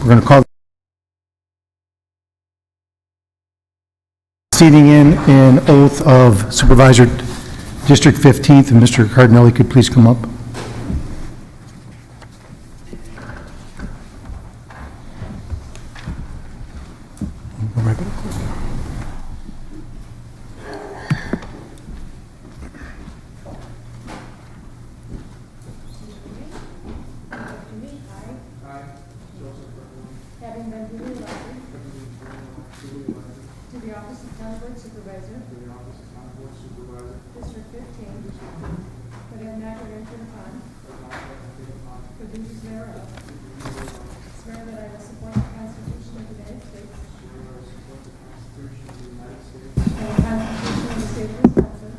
We're going to call seating in oath of Supervisor District 15th, and Mr. Cardinelli could please come up. Go right back. Having been duly elected to the office of Town Board Supervisor, District 15, but have not yet entered upon the duties thereof, swear that I will support the Constitution of the United States and the Constitution of the State of Wisconsin,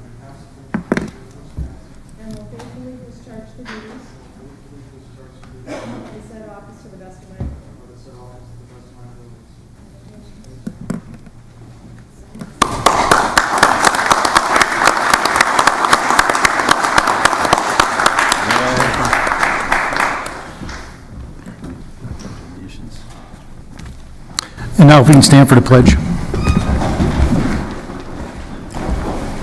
and will faithfully discharge the duties of said office to the best of my ability. And now if we can stand for the pledge.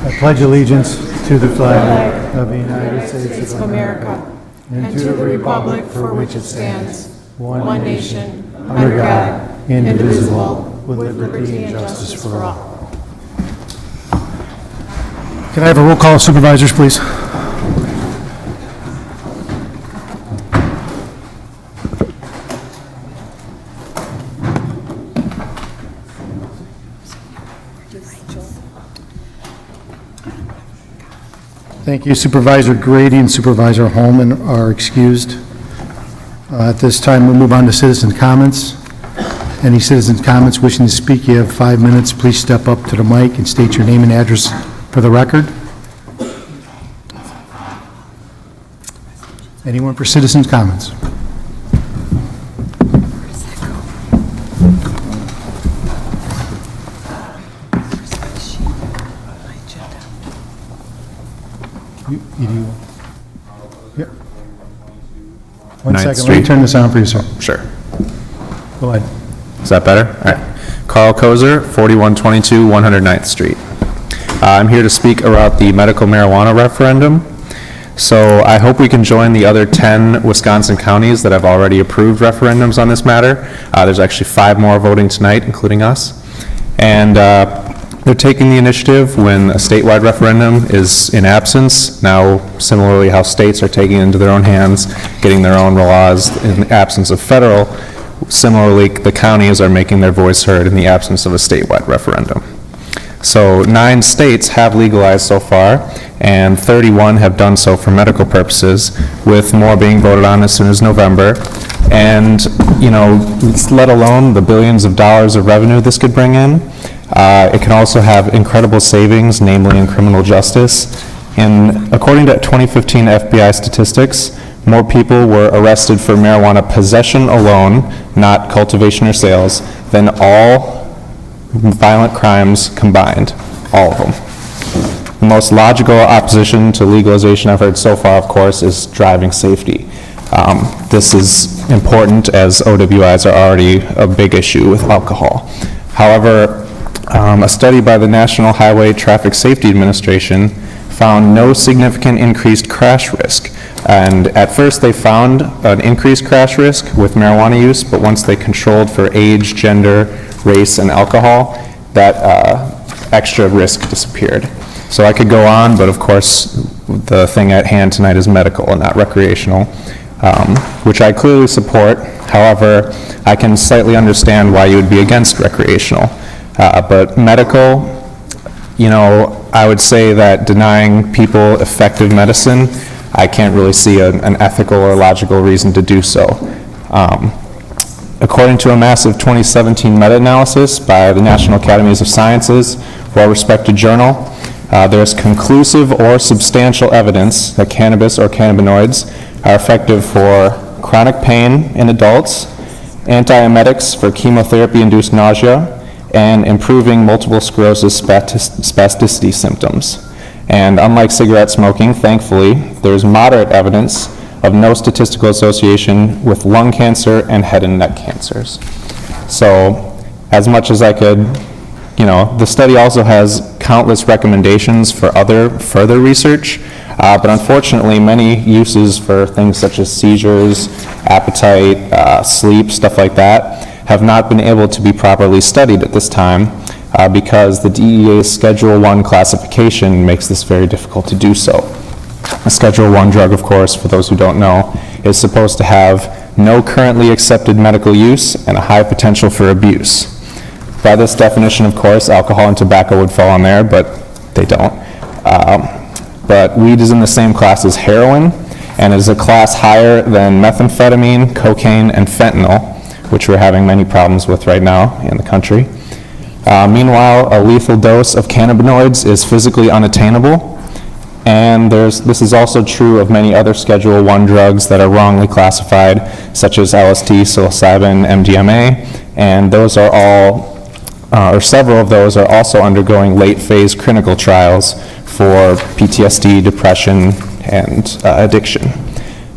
I pledge allegiance to the flag of the United States of America and to the republic for which it stands, one nation, under God, indivisible, with liberty and justice for all. Can I have a roll call of supervisors, please? Thank you. Supervisor Grady and Supervisor Holman are excused. At this time, we'll move on to citizen comments. Any citizen comments wishing to speak, you have 5 minutes. Please step up to the mic and state your name and address for the record. Anyone for citizens' comments? You do. Yep. One Ninth second, let me Street. turn this on for you, sir. Sure. Go ahead. Is that better? All right. Karl Kozar, 4122 109th Street. I'm here to speak about the medical marijuana referendum. So I hope we can join the other 10 Wisconsin counties that have already approved referendums on this matter. There's actually 5 more voting tonight, including us. And they're taking the initiative when a statewide referendum is in absence. Now, similarly, how states are taking it into their own hands, getting their own laws in the absence of federal, similarly, the counties are making their voice heard in the absence of a statewide referendum. So 9 states have legalized so far, and 31 have done so for medical purposes, with more being voted on as soon as November. And, you know, let alone the billions of dollars of revenue this could bring in. It can also have incredible savings, namely in criminal justice. And according to 2015 FBI statistics, more people were arrested for marijuana possession alone, not cultivation or sales, than all violent crimes combined, all of them. The most logical opposition to legalization I've heard so far, of course, is driving safety. This is important as OWIs are already a big issue with alcohol. However, a study by the National Highway Traffic Safety Administration found no significant increased crash risk. And at first they found an increased crash risk with marijuana use, but once they controlled for age, gender, race, and alcohol, that extra risk disappeared. So I could go on, but of course the thing at hand tonight is medical and not recreational, which I clearly support. However, I can slightly understand why you would be against recreational. But medical, you know, I would say that denying people effective medicine, I can't really see an ethical or logical reason to do so. According to a massive 2017 meta-analysis by the National Academies of Sciences, well-respected journal, there is conclusive or substantial evidence that cannabis or cannabinoids are effective for chronic pain in adults, antiemetics for chemotherapy-induced nausea, and improving multiple sclerosis spasticity symptoms. And unlike cigarette smoking, thankfully, there's moderate evidence of no statistical association with lung cancer and head and neck cancers. So as much as I could, the study also has countless recommendations for other further research, but unfortunately many uses for things such as seizures, appetite, sleep, stuff like that, have not been able to be properly studied at this time because the DEA's Schedule I classification makes this very difficult to do so. A Schedule I drug, of course, for those who don't know, is supposed to have no currently accepted medical use and a high potential for abuse. By this definition, of course, alcohol and tobacco would fall on there, but they don't. But weed is in the same class as heroin and is a class higher than methamphetamine, cocaine, and fentanyl, which we're having many problems with right now in the country. Meanwhile, a lethal dose of cannabinoids is physically unattainable, and this is also true of many other Schedule I drugs that are wrongly classified, such as LSD, psilocybin, MDMA, and those are all, or several of those are also undergoing late-phase clinical trials for PTSD, depression, and addiction.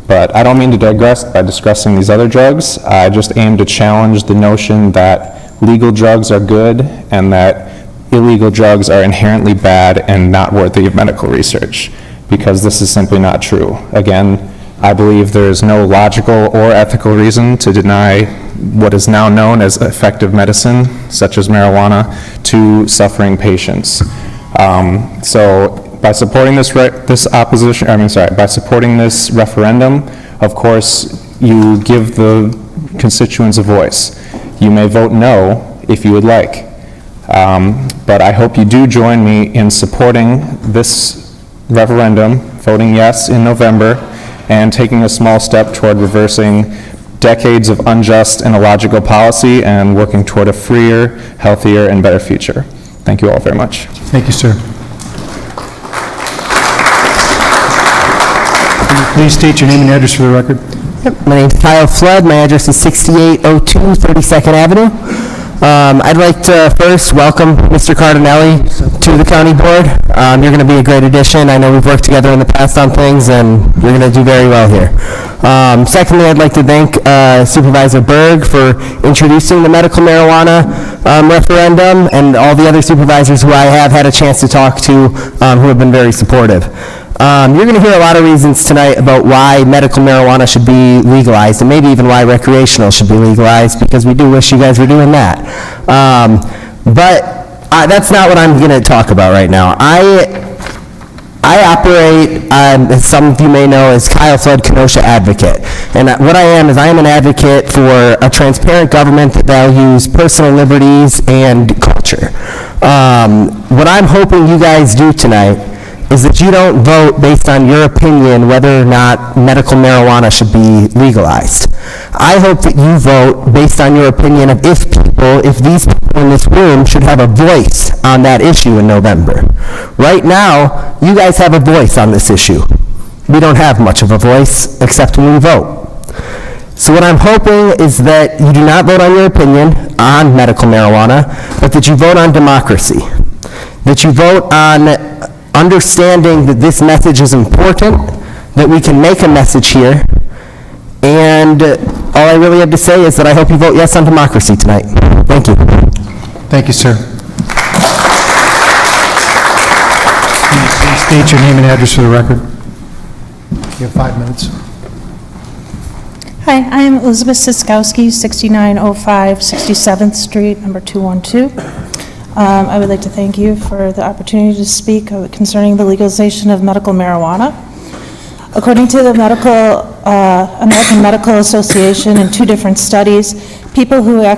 But I don't mean to digress by discussing these other drugs. I just aim to challenge the notion that legal drugs are good and that illegal drugs are inherently bad and not worthy of medical research, because this is simply not true. Again, I believe there is no logical or ethical reason to deny what is now known as effective medicine, such as marijuana, to suffering patients. So by supporting by supporting this referendum, of course, you give the constituents a voice. You may vote no if you would like, but I hope you do join me in supporting this referendum, voting yes in November, and taking a small step toward reversing decades of unjust and illogical policy and working toward a freer, healthier, and better future. Thank you all very much. Thank you, sir. Can you please state your name and address for the record? Yep. My name's Kyle Flood. My address is 6802 32nd Avenue. I'd like to first welcome Mr. Cardinelli to the county board. You're going to be a great addition. I know we've worked together in the past on things, and you're going to do very well here. Secondly, I'd like to thank Supervisor Berg for introducing the medical marijuana referendum, and all the other supervisors who I have had a chance to talk to who have been very supportive. You're going to hear a lot of reasons tonight about why medical marijuana should be legalized, and maybe even why recreational should be legalized, because we do wish you guys were doing that. But that's not what I'm going to talk about right now. I operate, as some of you may know, as Kyle Flood Kenosha Advocate. And what I am is I am an advocate for a transparent government that values personal liberties and culture. What I'm hoping you guys do tonight is that you don't vote based on your opinion whether or not medical marijuana should be legalized. I hope that you vote based on your opinion of if these people in this room should have a voice on that issue in November. Right now, you guys have a voice on this issue. We don't have much of a voice except when we vote. So what I'm hoping is that you do not vote on your opinion on medical marijuana, but that you vote on democracy. That you vote on understanding that this message is important, that we can make a message here, and all I really have to say is that I hope you vote yes on democracy tonight. Thank you. Thank you, sir. Can you please state your name and address for the record? You have 5 minutes. Hi, I am Elizabeth Siskowski, 6905 67th Street, number 212. I would like to thank you for the opportunity to speak concerning the legalization of medical marijuana. According to the American Medical Association, in 2 different studies, people who have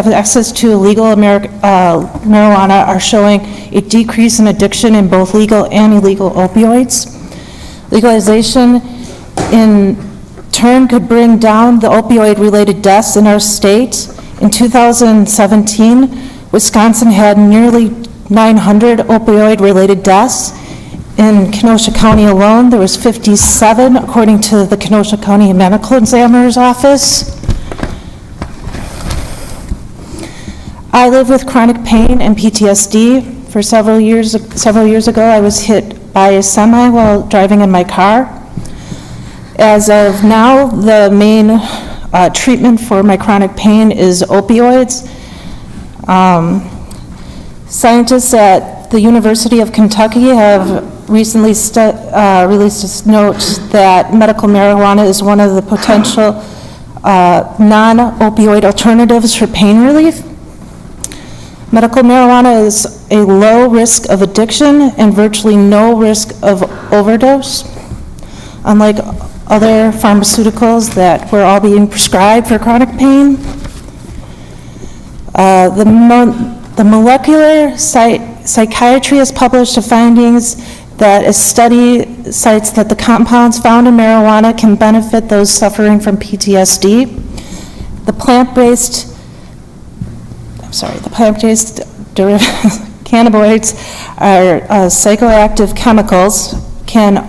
access to legal marijuana are showing a decrease in addiction in both legal and illegal opioids. Legalization, in turn, could bring down the opioid-related deaths in our state. In 2017, Wisconsin had nearly 900 opioid-related deaths. In Kenosha County alone, there was 57, according to the Kenosha County Medical Examiner's Office. I live with chronic pain and PTSD. For several years ago, I was hit by a semi while driving in my car. As of now, the main treatment for my chronic pain is opioids. Scientists at the University of Kentucky have recently released a note that medical marijuana is one of the potential non-opioid alternatives for pain relief. Medical marijuana is a low risk of addiction and virtually no risk of overdose, unlike other pharmaceuticals that we're all being prescribed for chronic pain. The molecular psychiatry has published findings that a study cites that the compounds found in marijuana can benefit those suffering from PTSD. The plant-based cannabinoids are psychoactive chemicals, can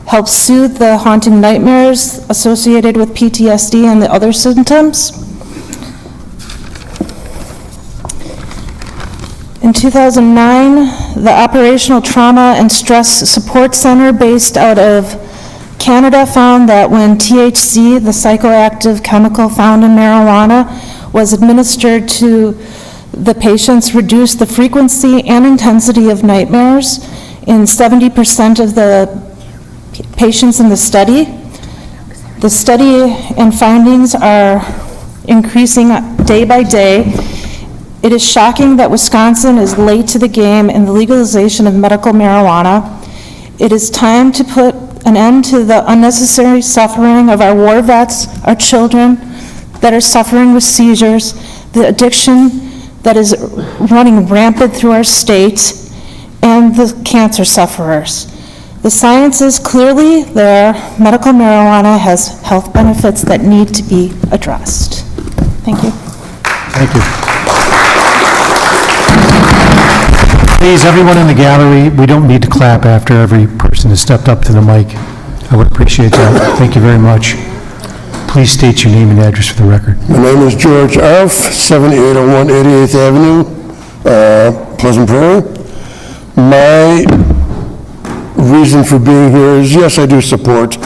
help soothe the haunting nightmares associated with PTSD and the other symptoms. In 2009, the Operational Trauma and Stress Support Center based out of Canada found that when THC, the psychoactive chemical found in marijuana, was administered to the patients, reduced the frequency and intensity of nightmares in 70% of the patients in the study. The study and findings are increasing day by day. It is shocking that Wisconsin is late to the game in the legalization of medical marijuana. It is time to put an end to the unnecessary suffering of our war vets, our children that are suffering with seizures, the addiction that is running rampant through our state, and the cancer sufferers. The science is clearly there. Medical marijuana has health benefits that need to be addressed. Thank you. Thank you. Please, everyone in the gallery, we don't need to clap after every person has stepped up to the mic. I would appreciate that. Thank you very much. Please state your name and address for the record. My name is George Arf, 7801 88th Avenue, Pleasant Prairie. My reason for being here is, yes, I do support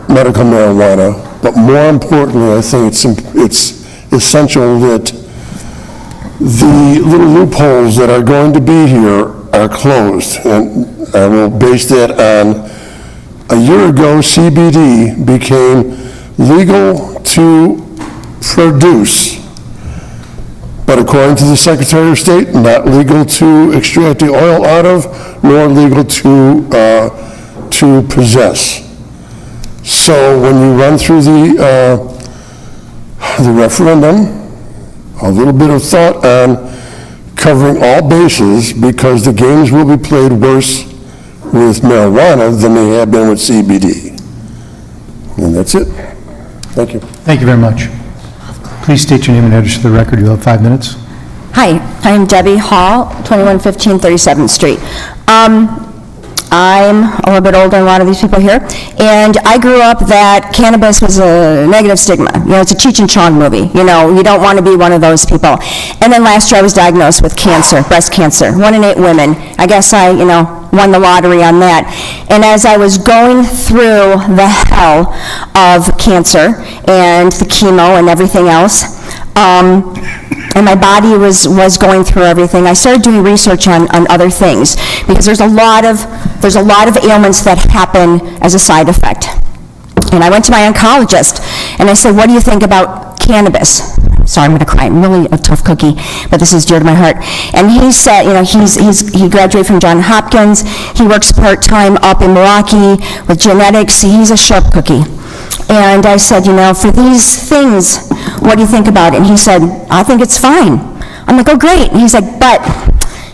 medical marijuana, but more importantly, I think it's essential that the little loopholes that are going to be here are closed, and I will base that on a year ago, CBD became legal to produce, but according to the Secretary of State, not legal to extract the oil out of, nor legal to possess. So when you run through the referendum, a little bit of thought on covering all bases, because the games will be played worse with marijuana than they have been with CBD. And that's it. Thank you. Thank you very much. Please state your name and address for the record. You have 5 minutes. Hi, I'm Debbie Hall, 2115 37th Street. I'm a little bit older than a lot of these people here, and I grew up that cannabis was a negative stigma. You know, it's a Cheech and Chong movie. You know, you don't want to be one of those people. And then last year I was diagnosed with cancer, breast cancer, 1 in 8 women. I guess I, won the lottery on that. And as I was going through the hell of cancer and the chemo and everything else, and my body was going through everything, I started doing research on other things, because there's a lot of ailments that happen as a side effect. And I went to my oncologist, and I said, what do you think about cannabis? Sorry, I'm going to cry. I'm really a tough cookie, but this is dear to my heart. And he said, he graduated from Johns Hopkins. He works part-time up in Milwaukee with genetics. He's a sharp cookie. And I said, for these things, what do you think about it? And he said, I think it's fine. I'm like, oh, great. And he's like, but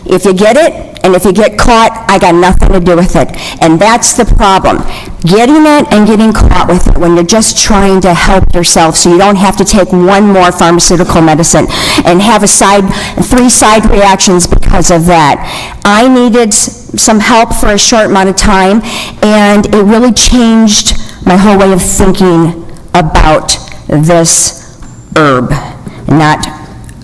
if you get it, and if you get caught, I got nothing to do with it. And that's the problem. Getting it and getting caught with it when you're just trying to help yourself so you don't have to take one more pharmaceutical medicine and have 3 side reactions because of that. I needed some help for a short amount of time, and it really changed my whole way of thinking about this herb, not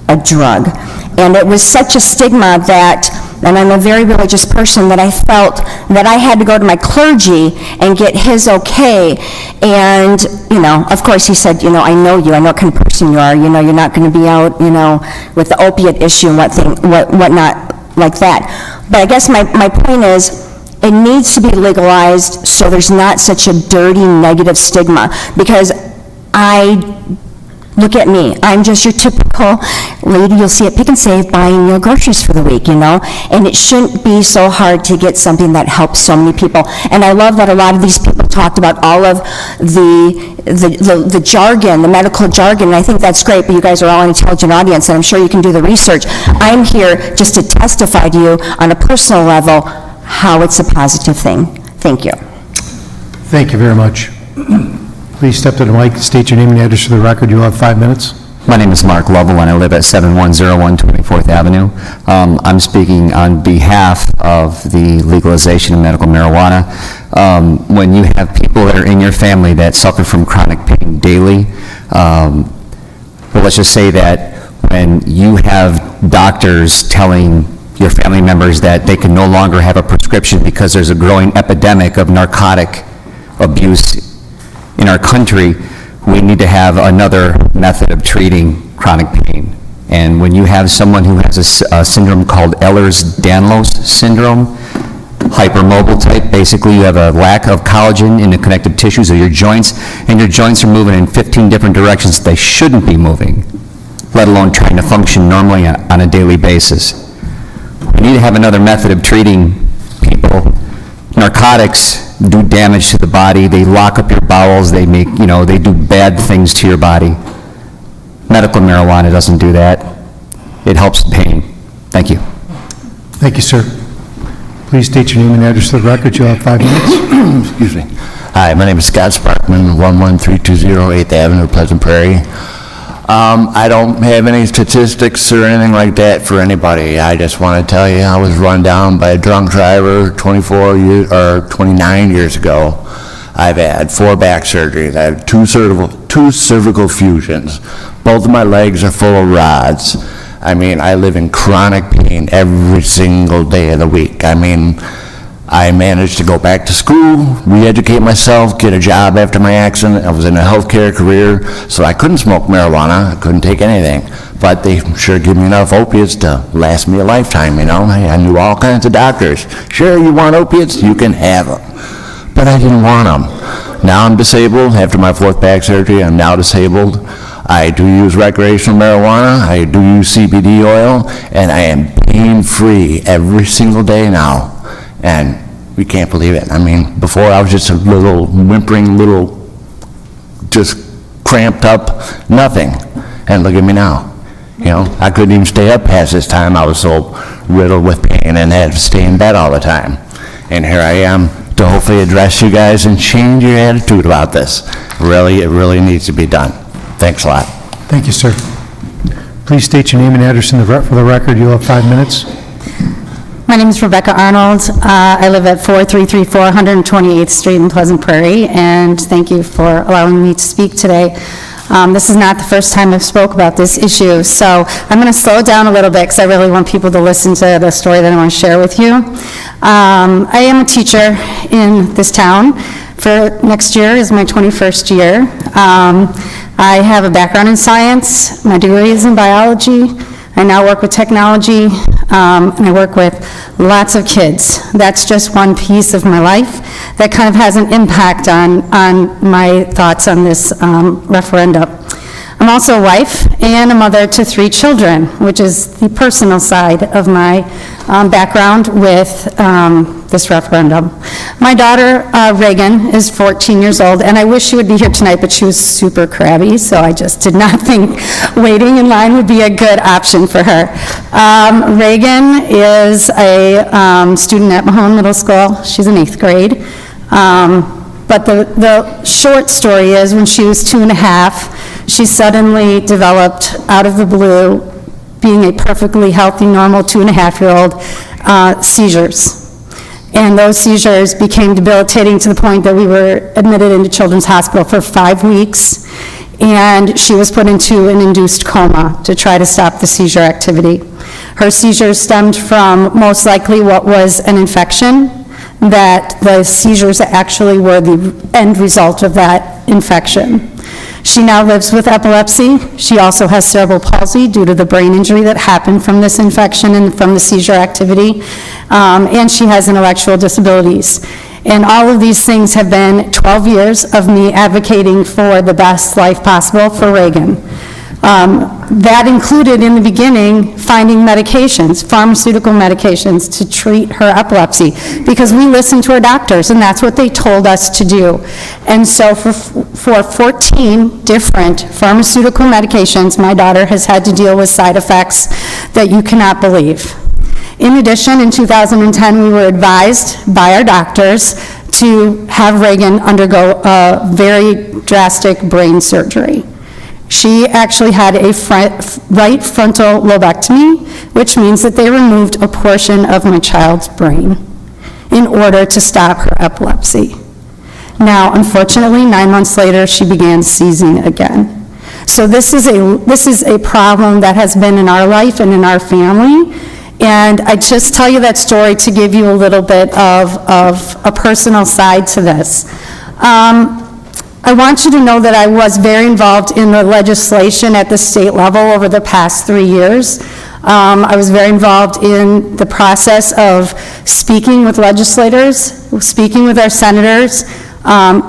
a drug. And it was such a stigma that and I'm a very religious person, that I felt that I had to go to my clergy and get his okay. And, you know, of course, he said, you know, I know you, I know what kind of person you are, you know, you're not going to be out, you know, with the opiate issue and whatnot like that. But I guess my point is, it needs to be legalized so there's not such a dirty, negative stigma, because look at me, I'm just your typical lady you'll see at Pick and Save buying your groceries for the week, you know? And it shouldn't be so hard to get something that helps so many people. And I love that a lot of these people talked about all of the jargon, the medical jargon, and I think that's great, but you guys are all an intelligent audience, and I'm sure you can do the research. I'm here just to testify to you on a personal level how it's a positive thing. Thank you. Thank you very much. Please step to the mic, state your name and address for the record. You'll have 5 minutes. My name is Mark Lovell, and I live at 7101 24th Avenue. I'm speaking on behalf of the legalization of medical marijuana. When you have people that are in your family that suffer from chronic pain daily, well, let's just say that when you have doctors telling your family members that they can no longer have a prescription because there's a growing epidemic of narcotic abuse in our country, we need to have another method of treating chronic pain. And when you have someone who has a syndrome called Ehlers-Danlos syndrome, hypermobile type, basically you have a lack of collagen in the connective tissues of your joints, and your joints are moving in 15 different directions they shouldn't be moving, let alone trying to function normally on a daily basis. We need to have another method of treating people. Narcotics do damage to the body. They lock up your bowels. They make, you know, they do bad things to your body. Medical marijuana doesn't do that. It helps the pain. Thank you. Thank you, sir. Please state your name and address for the record. You'll have 5 minutes. Excuse me. Hi, my name is Scott Sparkman, 11320 8th Avenue, Pleasant Prairie. I don't have any statistics or anything like that for anybody. I just want to tell you I was run down by a drunk driver 29 years ago. I've had 4 back surgeries. I have two cervical fusions. Both of my legs are full of rods. I mean, I live in chronic pain every single day of the week. I mean, I managed to go back to school, re-educate myself, get a job after my accident. I was in a healthcare career, so I couldn't smoke marijuana. I couldn't take anything. But they sure give me enough opiates to last me a lifetime, you know. I knew all kinds of doctors. Sure, you want opiates? You can have them. But I didn't want them. Now I'm disabled. After my 4th back surgery, I'm now disabled. I do use recreational marijuana. I do use CBD oil, and I am pain-free every single day now. And we can't believe it. I mean, before I was just a little whimpering, just cramped up, nothing. And look at me now. You know, I couldn't even stay up past this time. I was so riddled with pain and had to stay in bed all the time. And here I am to hopefully address you guys and change your attitude about this. Really, it really needs to be done. Thanks a lot. Thank you, sir. Please state your name and address for the record. You'll have 5 minutes. My name is Rebecca Arnold. I live at 4334 128th Street in Pleasant Prairie, and thank you for allowing me to speak today. This is not the first time I've spoke about this issue, so I'm going to slow down a little bit because I really want people to listen to the story that I want to share with you. I am a teacher in this town. For next year is my 21st year. I have a background in science. My degree is in biology. I now work with technology, and I work with lots of kids. That's just one piece of my life that kind of has an impact on my thoughts on this referendum. I'm also a wife and a mother to 3 children, which is the personal side of my background with this referendum. My daughter, Reagan, is 14 years old, and I wish she would be here tonight, but she was super crabby, so I just did not think waiting in line would be a good option for her. Reagan is a student at Mahone Middle School. She's in 8th grade. But the short story is when she was 2.5, she suddenly developed, out of the blue, being a perfectly healthy, normal 2.5-year-old, seizures. And those seizures became debilitating to the point that we were admitted into Children's Hospital for 5 weeks, and she was put into an induced coma to try to stop the seizure activity. Her seizures stemmed from most likely what was an infection, that the seizures actually were the end result of that infection. She now lives with epilepsy. She also has cerebral palsy due to the brain injury that happened from this infection and from the seizure activity, and she has intellectual disabilities. And all of these things have been 12 years of me advocating for the best life possible for Reagan. That included, in the beginning, finding medications, pharmaceutical medications, to treat her epilepsy, because we listened to our doctors, and that's what they told us to do. And so for 14 different pharmaceutical medications, my daughter has had to deal with side effects that you cannot believe. In addition, in 2010, we were advised by our doctors to have Reagan undergo a very drastic brain surgery. She actually had a right frontal lobectomy, which means that they removed a portion of my child's brain in order to stop her epilepsy. Now, unfortunately, 9 months later, she began seizing again. So this is a problem that has been in our life and in our family. And I just tell you that story to give you a little bit of a personal side to this. I want you to know that I was very involved in the legislation at the state level over the past 3 years. I was very involved in the process of speaking with legislators, speaking with our senators,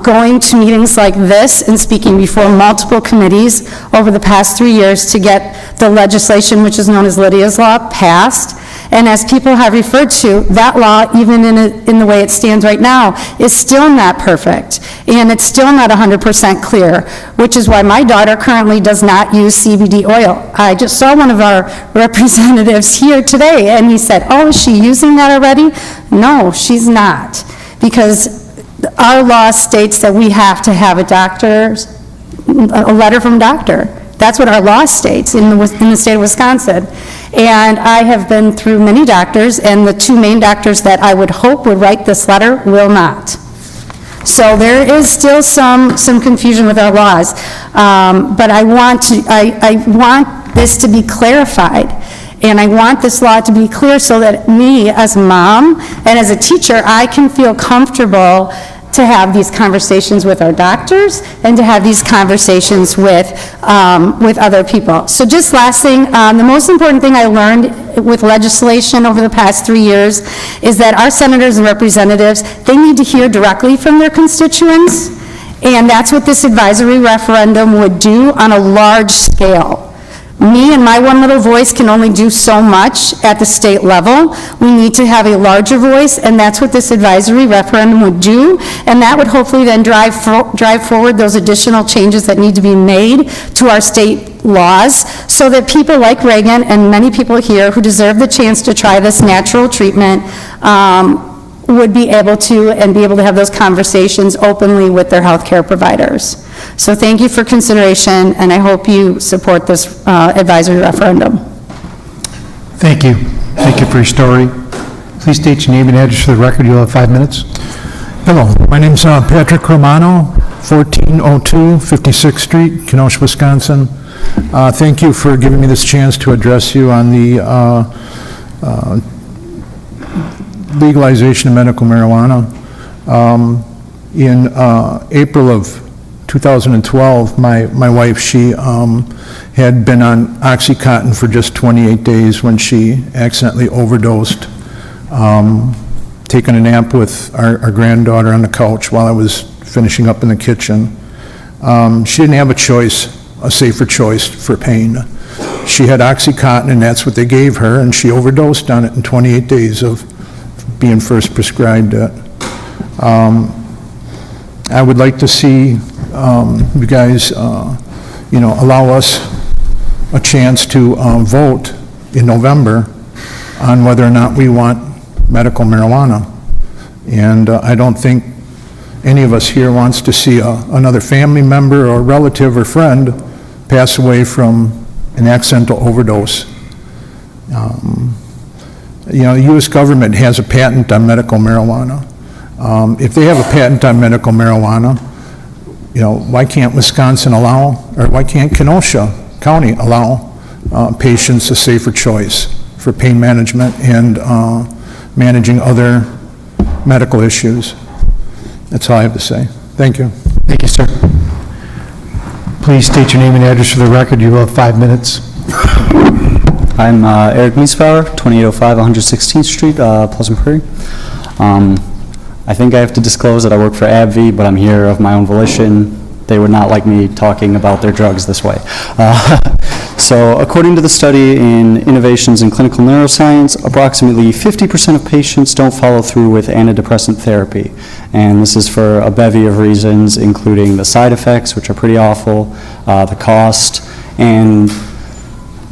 going to meetings like this and speaking before multiple committees over the past 3 years to get the legislation, which is known as Lydia's Law, passed. And as people have referred to, that law, even in the way it stands right now, is still not perfect. And it's still not 100% clear, which is why my daughter currently does not use CBD oil. I just saw one of our representatives here today, and he said, "Oh, is she using that already?" No, she's not. Because our law states that we have to have a letter from a doctor. That's what our law states in the state of Wisconsin. And I have been through many doctors, and the two main doctors that I would hope would write this letter will not. So there is still some confusion with our laws. But I want this to be clarified. And I want this law to be clear so that me, as a mom and as a teacher, I can feel comfortable to have these conversations with our doctors and to have these conversations with other people. So just last thing, the most important thing I learned with legislation over the past 3 years is that our senators and representatives, they need to hear directly from their constituents, and that's what this advisory referendum would do on a large scale. Me and my one little voice can only do so much at the state level. We need to have a larger voice, and that's what this advisory referendum would do, and that would hopefully then drive forward those additional changes that need to be made to our state laws so that people like Reagan and many people here who deserve the chance to try this natural treatment would be able to have those conversations openly with their healthcare providers. So thank you for consideration, and I hope you support this advisory referendum. Thank you. Thank you for your story. Please state your name and address for the record. You'll have 5 minutes. Hello, my name's Patrick Romano, 1402 56th Street, Kenosha, Wisconsin. Thank you for giving me this chance to address you on the legalization of medical marijuana. In April of 2012, my wife, she had been on Oxycontin for just 28 days when she accidentally overdosed, taking a nap with our granddaughter on the couch while I was finishing up in the kitchen. She didn't have a choice, a safer choice for pain. She had Oxycontin, and that's what they gave her, and she overdosed on it in 28 days of being first prescribed it. I would like to see you guys, allow us a chance to vote in November on whether or not we want medical marijuana. And I don't think any of us here wants to see another family member or relative or friend pass away from an accidental overdose. The U.S. government has a patent on medical marijuana. If they have a patent on medical marijuana, why can't Wisconsin allow, or why can't Kenosha County allow patients a safer choice? for pain management and managing other medical issues. That's all I have to say. Thank you. Thank you, sir. Please state your name and address for the record. You have 5 minutes. I'm Eric Miesbauer, 2805 116th Street, Pleasant Prairie. I think I have to disclose that I work for AbbVie, but I'm here of my own volition. They would not like me talking about their drugs this way. So according to the study in Innovations in Clinical Neuroscience, approximately 50% of patients don't follow through with antidepressant therapy. And this is for a bevy of reasons, including the side effects, which are pretty awful, the cost, and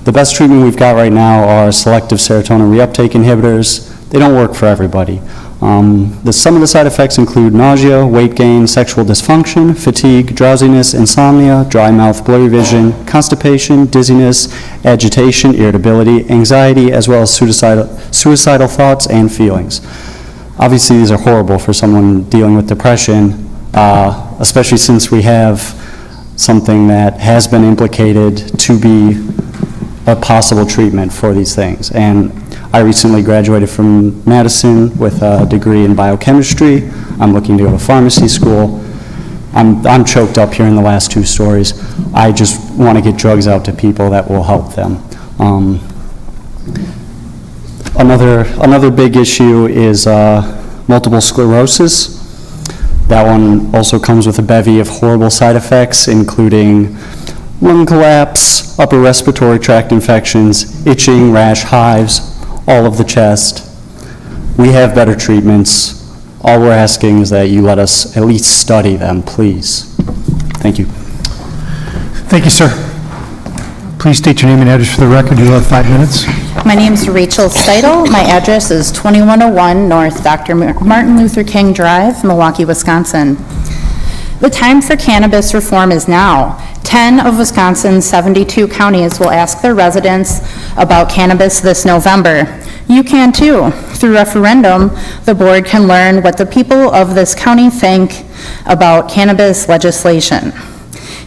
the best treatment we've got right now are selective serotonin reuptake inhibitors. They don't work for everybody. Some of the side effects include nausea, weight gain, sexual dysfunction, fatigue, drowsiness, insomnia, dry mouth, blurry vision, constipation, dizziness, agitation, irritability, anxiety, as well as suicidal thoughts and feelings. Obviously, these are horrible for someone dealing with depression, especially since we have something that has been implicated to be a possible treatment for these things. And I recently graduated from Madison with a degree in biochemistry. I'm looking to go to pharmacy school. I'm choked up here in the last 2 stories. I just want to get drugs out to people that will help them. Another big issue is multiple sclerosis. That one also comes with a bevy of horrible side effects, including lung collapse, upper respiratory tract infections, itching, rash, hives, all of the chest. We have better treatments. All we're asking is that you let us at least study them, please. Thank you. Thank you, sir. Please state your name and address for the record. You have 5 minutes. My name is Rachel Steidel. My address is 2101 North Dr. Martin Luther King Drive, Milwaukee, Wisconsin. The time for cannabis reform is now. 10 of Wisconsin's 72 counties will ask their residents about cannabis this November. You can too. Through referendum, the board can learn what the people of this county think about cannabis legislation.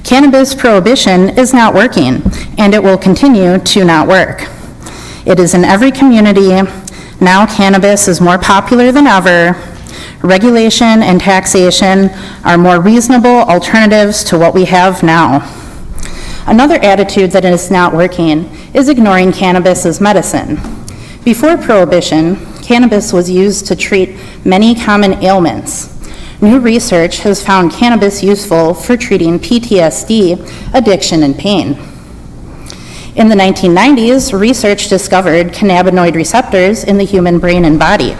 Cannabis prohibition is not working, and it will continue to not work. It is in every community. Now cannabis is more popular than ever. Regulation and taxation are more reasonable alternatives to what we have now. Another attitude that is not working is ignoring cannabis as medicine. Before Prohibition, cannabis was used to treat many common ailments. New research has found cannabis useful for treating PTSD, addiction, and pain. In the 1990s, research discovered cannabinoid receptors in the human brain and body.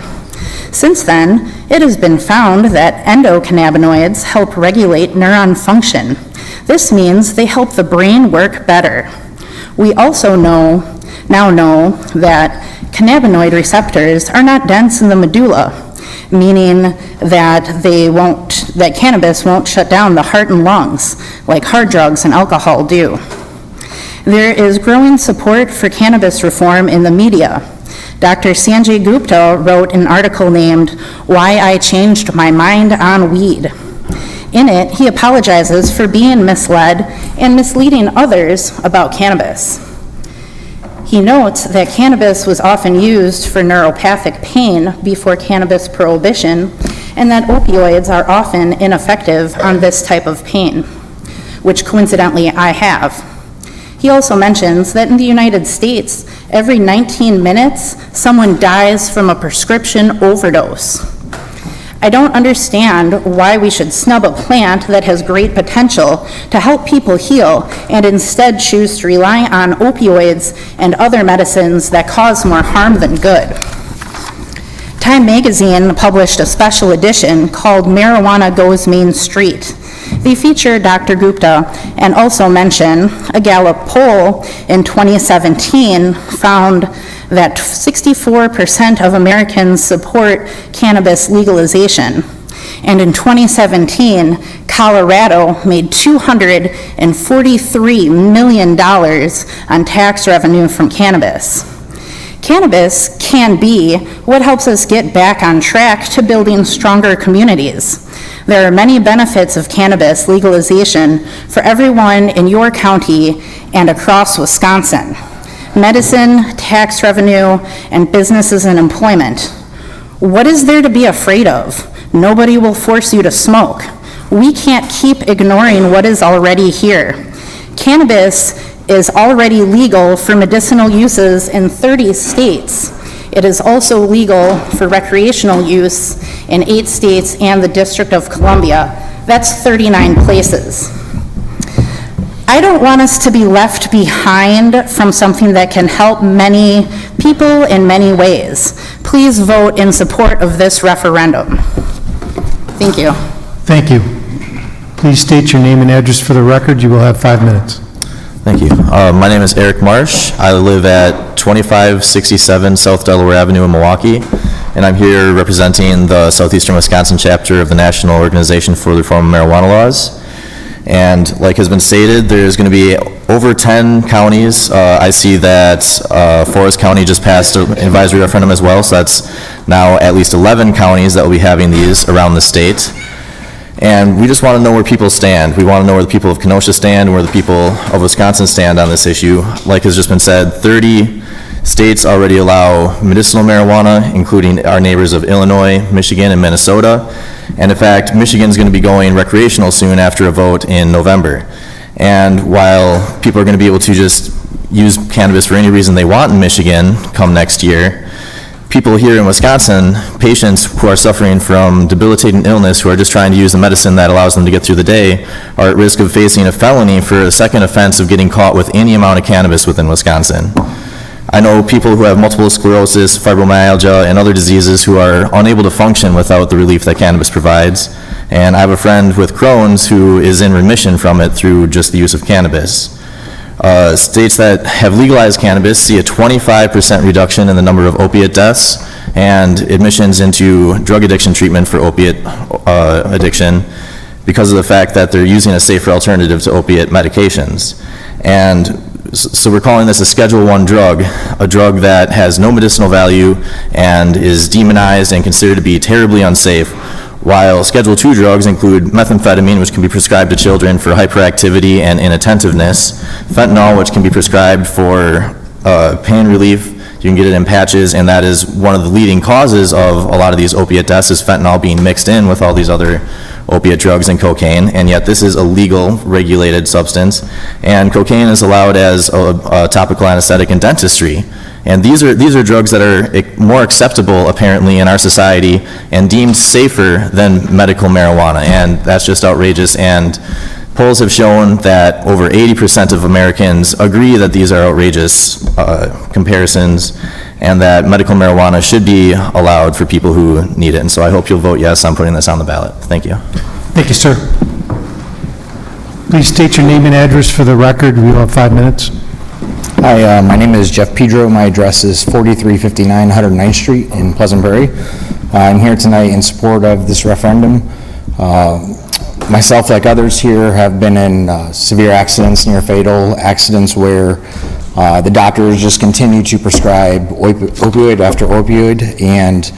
Since then, it has been found that endocannabinoids help regulate neuron function. This means they help the brain work better. We also now know that cannabinoid receptors are not dense in the medulla, meaning that cannabis won't shut down the heart and lungs like hard drugs and alcohol do. There is growing support for cannabis reform in the media. Dr. Sanjay Gupta wrote an article named "Why I Changed My Mind on Weed." In it, he apologizes for being misled and misleading others about cannabis. He notes that cannabis was often used for neuropathic pain before cannabis prohibition, and that opioids are often ineffective on this type of pain, which coincidentally I have. He also mentions that in the United States, every 19 minutes, someone dies from a prescription overdose. I don't understand why we should snub a plant that has great potential to help people heal and instead choose to rely on opioids and other medicines that cause more harm than good. Time magazine published a special edition called Marijuana Goes Main Street. They feature Dr. Gupta and also mention a Gallup poll in 2017 found that 64% of Americans support cannabis legalization. And in 2017, Colorado made $243 million on tax revenue from cannabis. Cannabis can be what helps us get back on track to building stronger communities. There are many benefits of cannabis legalization for everyone in your county and across Wisconsin. medicine, tax revenue, and businesses and employment. What is there to be afraid of? Nobody will force you to smoke. We can't keep ignoring what is already here. Cannabis is already legal for medicinal uses in 30 states. It is also legal for recreational use in 8 states and the District of Columbia. That's 39 places. I don't want us to be left behind from something that can help many people in many ways. Please vote in support of this referendum. Thank you. Thank you. Please state your name and address for the record. You will have 5 minutes. Thank you. My name is Eric Marsh. I live at 2567 South Delaware Avenue in Milwaukee, and I'm here representing the Southeastern Wisconsin chapter of the National Organization for the Reform of Marijuana Laws. And like has been stated, there's going to be over 10 counties. I see that Forest County just passed an advisory referendum as well, so that's now at least 11 counties that will be having these around the state. And we just want to know where people stand. We want to know where the people of Kenosha stand, and where the people of Wisconsin stand on this issue. Like has just been said, 30 states already allow medicinal marijuana, including our neighbors of Illinois, Michigan, and Minnesota. And in fact, Michigan's going to be going recreational soon after a vote in November. And while people are going to be able to just use cannabis for any reason they want in Michigan come next year, people here in Wisconsin, patients who are suffering from debilitating illness, who are just trying to use the medicine that allows them to get through the day, are at risk of facing a felony for a second offense of getting caught with any amount of cannabis within Wisconsin. I know people who have multiple sclerosis, fibromyalgia, and other diseases who are unable to function without the relief that cannabis provides. And I have a friend with Crohn's who is in remission from it through just the use of cannabis. States that have legalized cannabis see a 25% reduction in the number of opiate deaths and admissions into drug addiction treatment for opiate addiction because of the fact that they're using a safer alternative to opiate medications. And so we're calling this a Schedule I drug, a drug that has no medicinal value and is demonized and considered to be terribly unsafe, while Schedule II drugs include methamphetamine, which can be prescribed to children for hyperactivity and inattentiveness, fentanyl, which can be prescribed for pain relief. You can get it in patches, and that is one of the leading causes of a lot of these opiate deaths, is fentanyl being mixed in with all these other opiate drugs and cocaine, and yet this is a legal, regulated substance. And cocaine is allowed as a topical anesthetic in dentistry. And these are drugs that are more acceptable, apparently, in our society and deemed safer than medical marijuana, and that's just outrageous. And polls have shown that over 80% of Americans agree that these are outrageous comparisons, and that medical marijuana should be allowed for people who need it. And so I hope you'll vote yes on putting this on the ballot. Thank you. Thank you, sir. Please state your name and address for the record. We will have 5 minutes. Hi, my name is Jeff Pedro. My address is 4359 109th Street in Pleasant Prairie. I'm here tonight in support of this referendum. Myself, like others here, have been in severe accidents, near fatal accidents, where the doctors just continue to prescribe opioid after opioid. And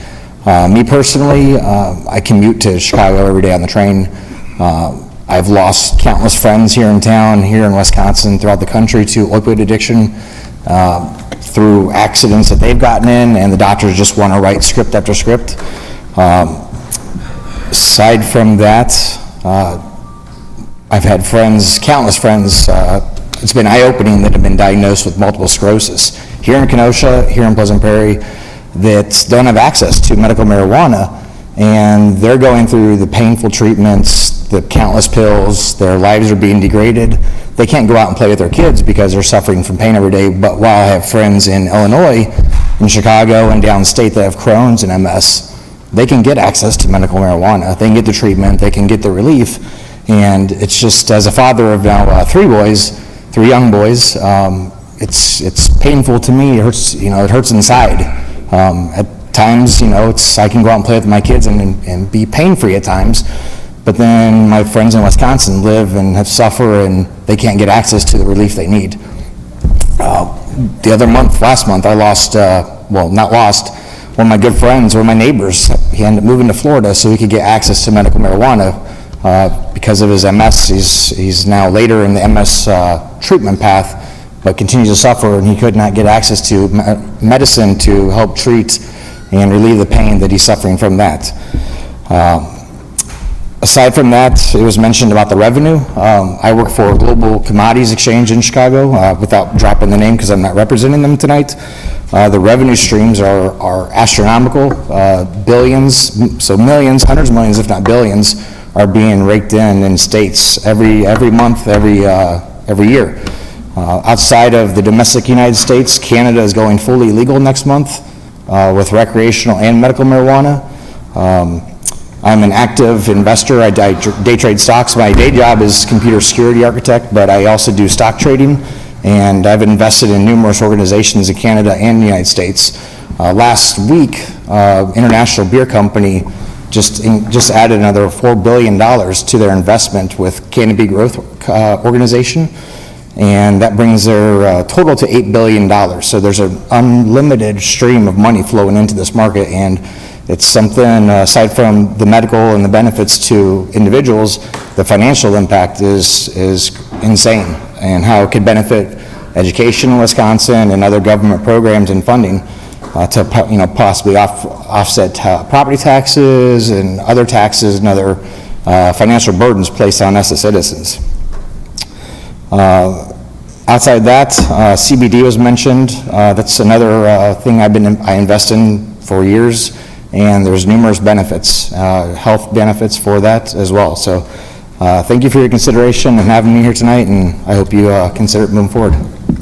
me personally, I commute to Chicago every day on the train. I've lost countless friends here in town, here in Wisconsin, throughout the country, to opioid addiction through accidents that they've gotten in, and the doctors just want to write script after script. Aside from that, I've had friends, countless friends, it's been eye-opening, that have been diagnosed with multiple sclerosis here in Kenosha, here in Pleasant Prairie, that don't have access to medical marijuana, and they're going through the painful treatments, the countless pills, their lives are being degraded. They can't go out and play with their kids because they're suffering from pain every day. But while I have friends in Illinois, in Chicago, and downstate that have Crohn's and MS, they can get access to medical marijuana. They can get the treatment, they can get the relief. And it's just, as a father of now 3 young boys, it's painful to me. It hurts, it hurts inside. At times, I can go out and play with my kids and be pain-free at times. But then my friends in Wisconsin live and have suffer, and they can't get access to the relief they need. Last month, I lost, not lost, one of my good friends, one of my neighbors. He ended up moving to Florida so he could get access to medical marijuana because of his MS. He's now later in the MS treatment path, but continues to suffer, and he could not get access to medicine to help treat and relieve the pain that he's suffering from that. Aside from that, it was mentioned about the revenue. I work for a global commodities exchange in Chicago, without dropping the name because I'm not representing them tonight. The revenue streams are astronomical, billions, so millions, hundreds of millions, if not billions, are being raked in states every month, every year. Outside of the domestic United States, Canada is going fully legal next month with recreational and medical marijuana. I'm an active investor. I day trade stocks. My day job is computer security architect, but I also do stock trading, and I've invested in numerous organizations in Canada and the United States. Last week, International Beer Company just added another $4 billion to their investment with Canopy Growth Organization, and that brings their total to $8 billion. So there's an unlimited stream of money flowing into this market, and it's something, aside from the medical and the benefits to individuals, the financial impact is insane, and how it could benefit education in Wisconsin and other government programs and funding to possibly offset property taxes and other taxes and other financial burdens placed on us as citizens. Outside that, CBD was mentioned. That's another thing I invest in for years. And there's numerous benefits, health benefits for that as well. So thank you for your consideration and having me here tonight, and I hope you consider it moving forward.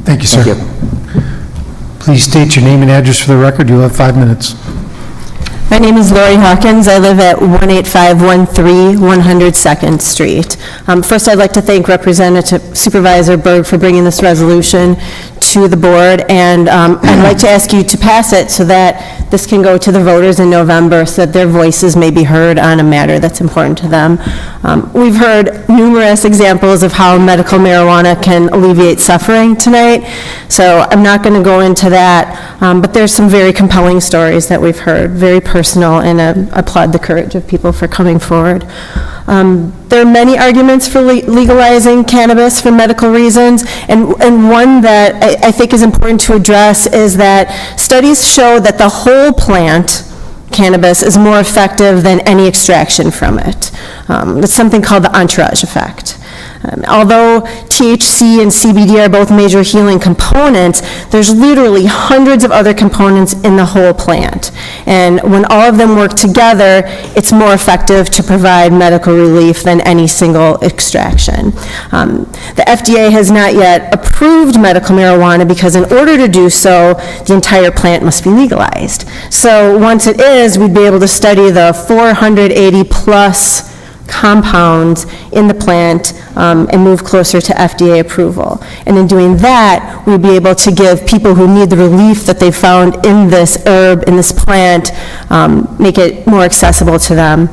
Thank you, sir. Thank you. Please state your name and address for the record. You'll have 5 minutes. My name is Laurie Hawkins. I live at 18513 102nd Street. First, I'd like to thank Representative Supervisor Berg for bringing this resolution to the board, and I'd like to ask you to pass it so that this can go to the voters in November so that their voices may be heard on a matter that's important to them. We've heard numerous examples of how medical marijuana can alleviate suffering tonight, so I'm not going to go into that, but there's some very compelling stories that we've heard, very personal, and I applaud the courage of people for coming forward. There are many arguments for legalizing cannabis for medical reasons, and one that I think is important to address is that studies show that the whole plant, cannabis, is more effective than any extraction from it. It's something called the entourage effect. Although THC and CBD are both major healing components, there's literally hundreds of other components in the whole plant. And when all of them work together, it's more effective to provide medical relief than any single extraction. The FDA has not yet approved medical marijuana because in order to do so, the entire plant must be legalized. So once it is, we'd be able to study the 480 plus compounds in the plant and move closer to FDA approval. And in doing that, we'd be able to give people who need the relief that they found in this herb, in this plant, make it more accessible to them.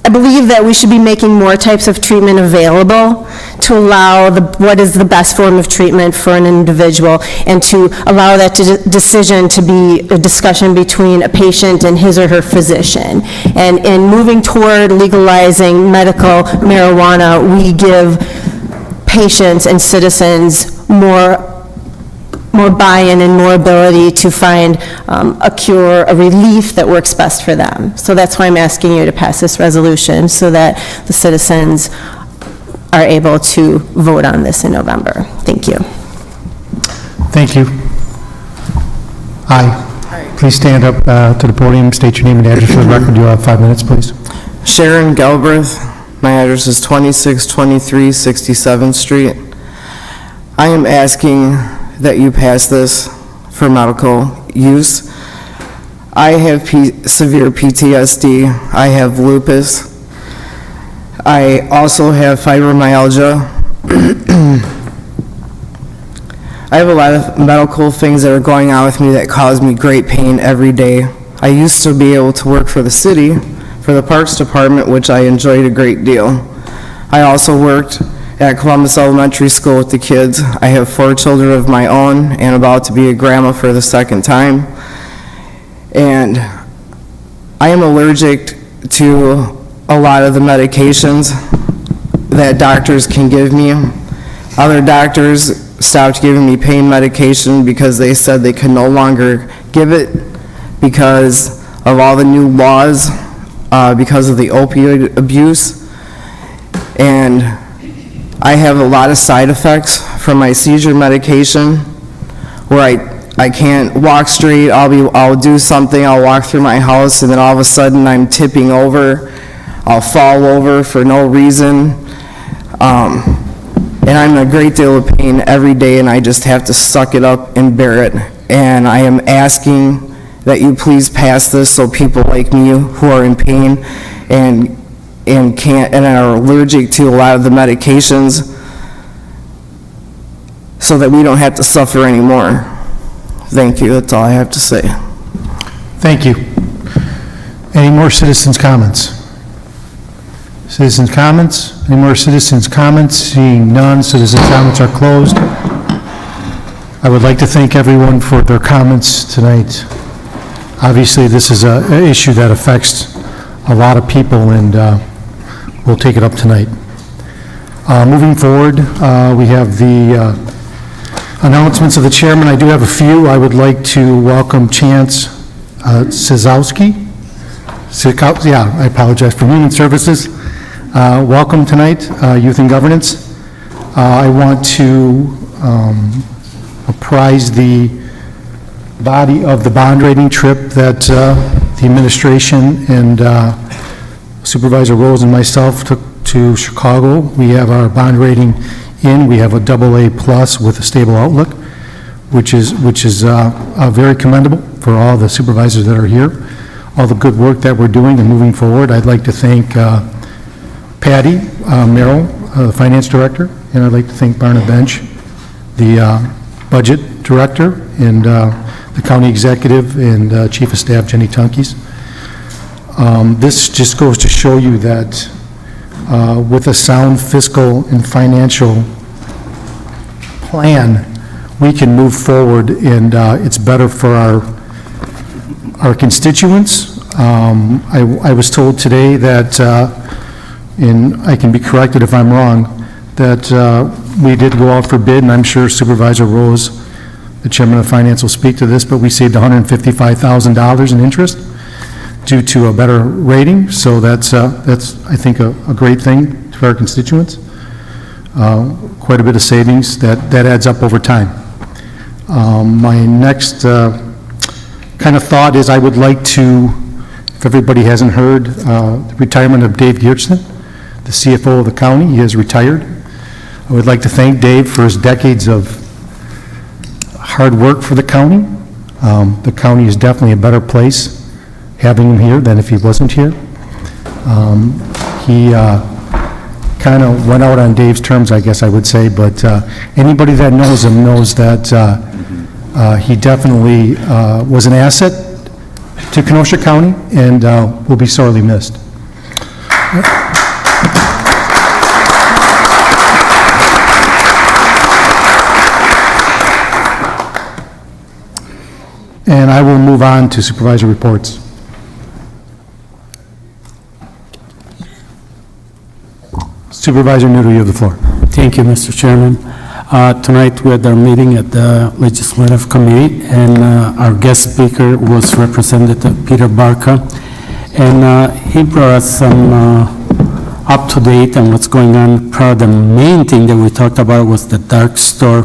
I believe that we should be making more types of treatment available to allow what is the best form of treatment for an individual, and to allow that decision to be a discussion between a patient and his or her physician. And in moving toward legalizing medical marijuana, we give patients and citizens more buy-in and more ability to find a cure, a relief that works best for them. So that's why I'm asking you to pass this resolution so that the citizens are able to vote on this in November. Thank you. Thank you. Hi. Please stand up to the podium, state your name and address for the record. You'll have 5 minutes, please. Sharon Galbraith. My address is 2623 67th Street. I am asking that you pass this for medical use. I have severe PTSD. I have lupus. I also have fibromyalgia. I have a lot of medical things that are going on with me that cause me great pain every day. I used to be able to work for the city, for the Parks Department, which I enjoyed a great deal. I also worked at Columbus Elementary School with the kids. I have 4 children of my own and about to be a grandma for the second time. And I am allergic to a lot of the medications that doctors can give me. Other doctors stopped giving me pain medication because they said they could no longer give it because of all the new laws, because of the opioid abuse. And I have a lot of side effects from my seizure medication where I can't walk straight. I'll do something, I'll walk through my house, and then all of a sudden I'm tipping over. I'll fall over for no reason. And I'm in a great deal of pain every day, and I just have to suck it up and bear it. And I am asking that you please pass this so people like me who are in pain and are allergic to a lot of the medications, so that we don't have to suffer anymore. Thank you. That's all I have to say. Thank you. Any more citizens' comments? Citizens' comments? Any more citizens' comments? Seeing none, citizens' comments are closed. I would like to thank everyone for their comments tonight. Obviously, this is an issue that affects a lot of people, and we'll take it up tonight. Moving forward, we have the announcements of the chairman. I do have a few. I would like to welcome Chance Siskowski. Yeah, I apologize, from Human Services. Welcome tonight, Youth and Governance. I want to apprise the body of the bond rating trip that the administration and Supervisor Rose and myself took to Chicago. We have our bond rating in. We have a AA+ with a stable outlook, which is very commendable for all the supervisors that are here, all the good work that we're doing and moving forward. I'd like to thank Patty Merrill, the Finance Director, and I'd like to thank Barna Bench, the Budget Director, and the County Executive and Chief of Staff Jenny Tunkeys. This just goes to show you that with a sound fiscal and financial plan, we can move forward, and it's better for our constituents. I was told today that, and I can be corrected if I'm wrong, that we did go out for bid, and I'm sure Supervisor Rose, the Chairman of Finance, will speak to this, but we saved $155,000 in interest due to a better rating, so that's I think, a great thing to our constituents. Quite a bit of savings that adds up over time. My next kind of thought is I would like to, if everybody hasn't heard, the retirement of Dave Geertsen, the CFO of the county. He has retired. I would like to thank Dave for his decades of hard work for the county. The county is definitely a better place having him here than if he wasn't here. He kind of went out on Dave's terms, I guess I would say, but anybody that knows him knows that he definitely was an asset to Kenosha County and will be sorely missed. And I will move on to Supervisor Reports. Supervisor Noodle, you have the floor. Thank you, Mr. Chairman. Tonight we had our meeting at the Legislative Committee, and our guest speaker was Representative Peter Barca, and he brought us some up-to-date on what's going on. Probably the main thing that we talked about was the dark store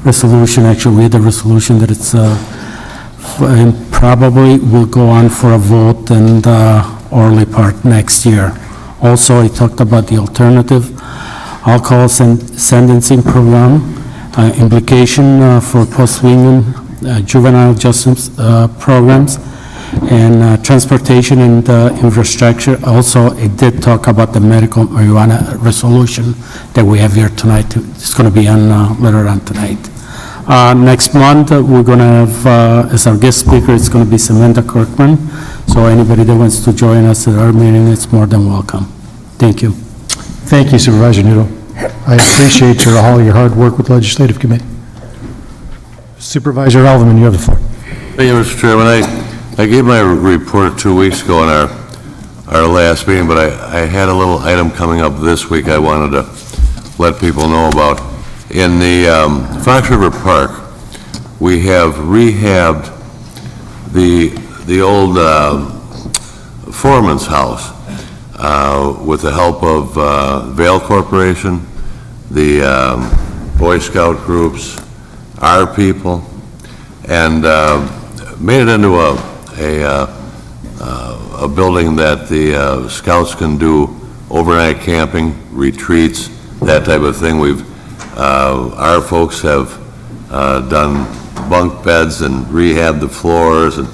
resolution. Actually, we had a resolution that it's and probably will go on for a vote in the early part next year. Also, he talked about the alternative alcohol sentencing program, implication for post-Swingen juvenile justice programs, and transportation and infrastructure. Also, it did talk about the medical marijuana resolution that we have here tonight. It's going to be on later on tonight. Next month, we're going to have, as our guest speaker, it's going to be Samantha Kirkman. So anybody that wants to join us at our meeting, it's more than welcome. Thank you. Thank you, Supervisor Noodle. I appreciate all your hard work with the Legislative Committee. Supervisor Alderman, you have the floor. Thank you, Mr. Chairman. I gave my report 2 weeks ago in our last meeting, but I had a little item coming up this week I wanted to let people know about. In the Fox River Park, we have rehabbed the old foreman's house with the help of Vail Corporation, the Boy Scout groups, our people, and made it into a building that the scouts can do overnight camping, retreats, that type of thing. Our folks have done bunk beds and rehabbed the floors, and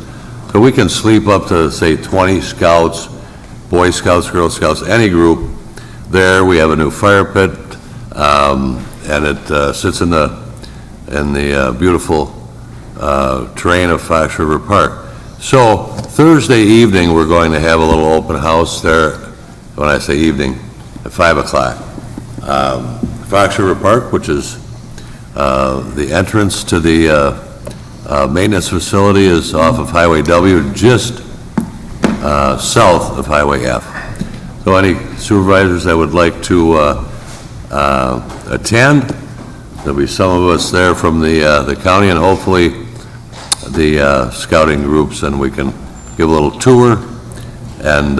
so we can sleep up to, say, 20 scouts, Boy Scouts, Girl Scouts, any group there. We have a new fire pit, and it sits in the beautiful terrain of Fox River Park. So Thursday evening, we're going to have a little open house there. When I say evening, at 5 o'clock. Fox River Park, which is the entrance to the maintenance facility, is off of Highway W, just south of Highway F. So any supervisors that would like to attend, there'll be some of us there from the county, and hopefully the scouting groups, and we can give a little tour and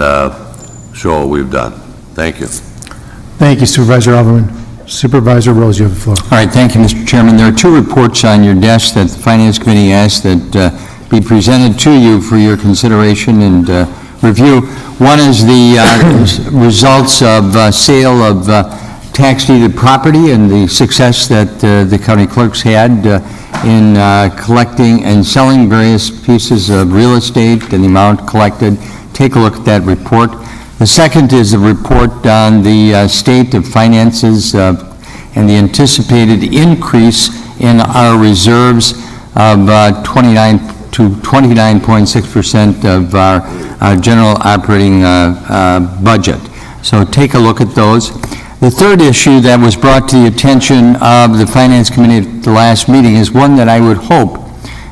show what we've done. Thank you. Thank you, Supervisor Alderman. Supervisor Rose, you have the floor. All right, thank you, Mr. Chairman. There are two reports on your desk that the Finance Committee asked that be presented to you for your consideration and review. One is the results of sale of tax-deeded property and the success that the county clerks had in collecting and selling various pieces of real estate and the amount collected. Take a look at that report. The second is a report on the state of finances and the anticipated increase in our reserves of 29 to 29.6% of our general operating budget. So take a look at those. The third issue that was brought to the attention of the Finance Committee at the last meeting is one that I would hope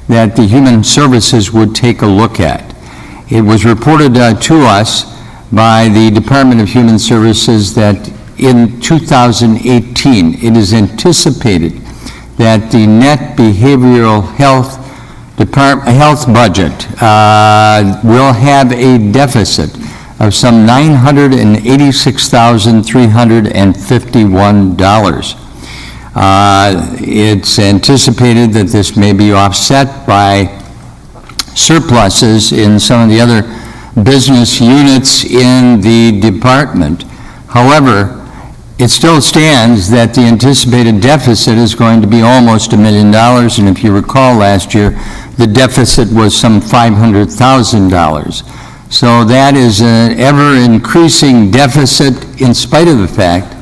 that the Human Services would take a look at. It was reported to us by the Department of Human Services that in 2018, it is anticipated that the net behavioral health budget will have a deficit of some $986,351. It's anticipated that this may be offset by surpluses in some of the other business units in the department. However, it still stands that the anticipated deficit is going to be almost $1 million, and if you recall last year, the deficit was some $500,000. So that is an ever-increasing deficit in spite of the fact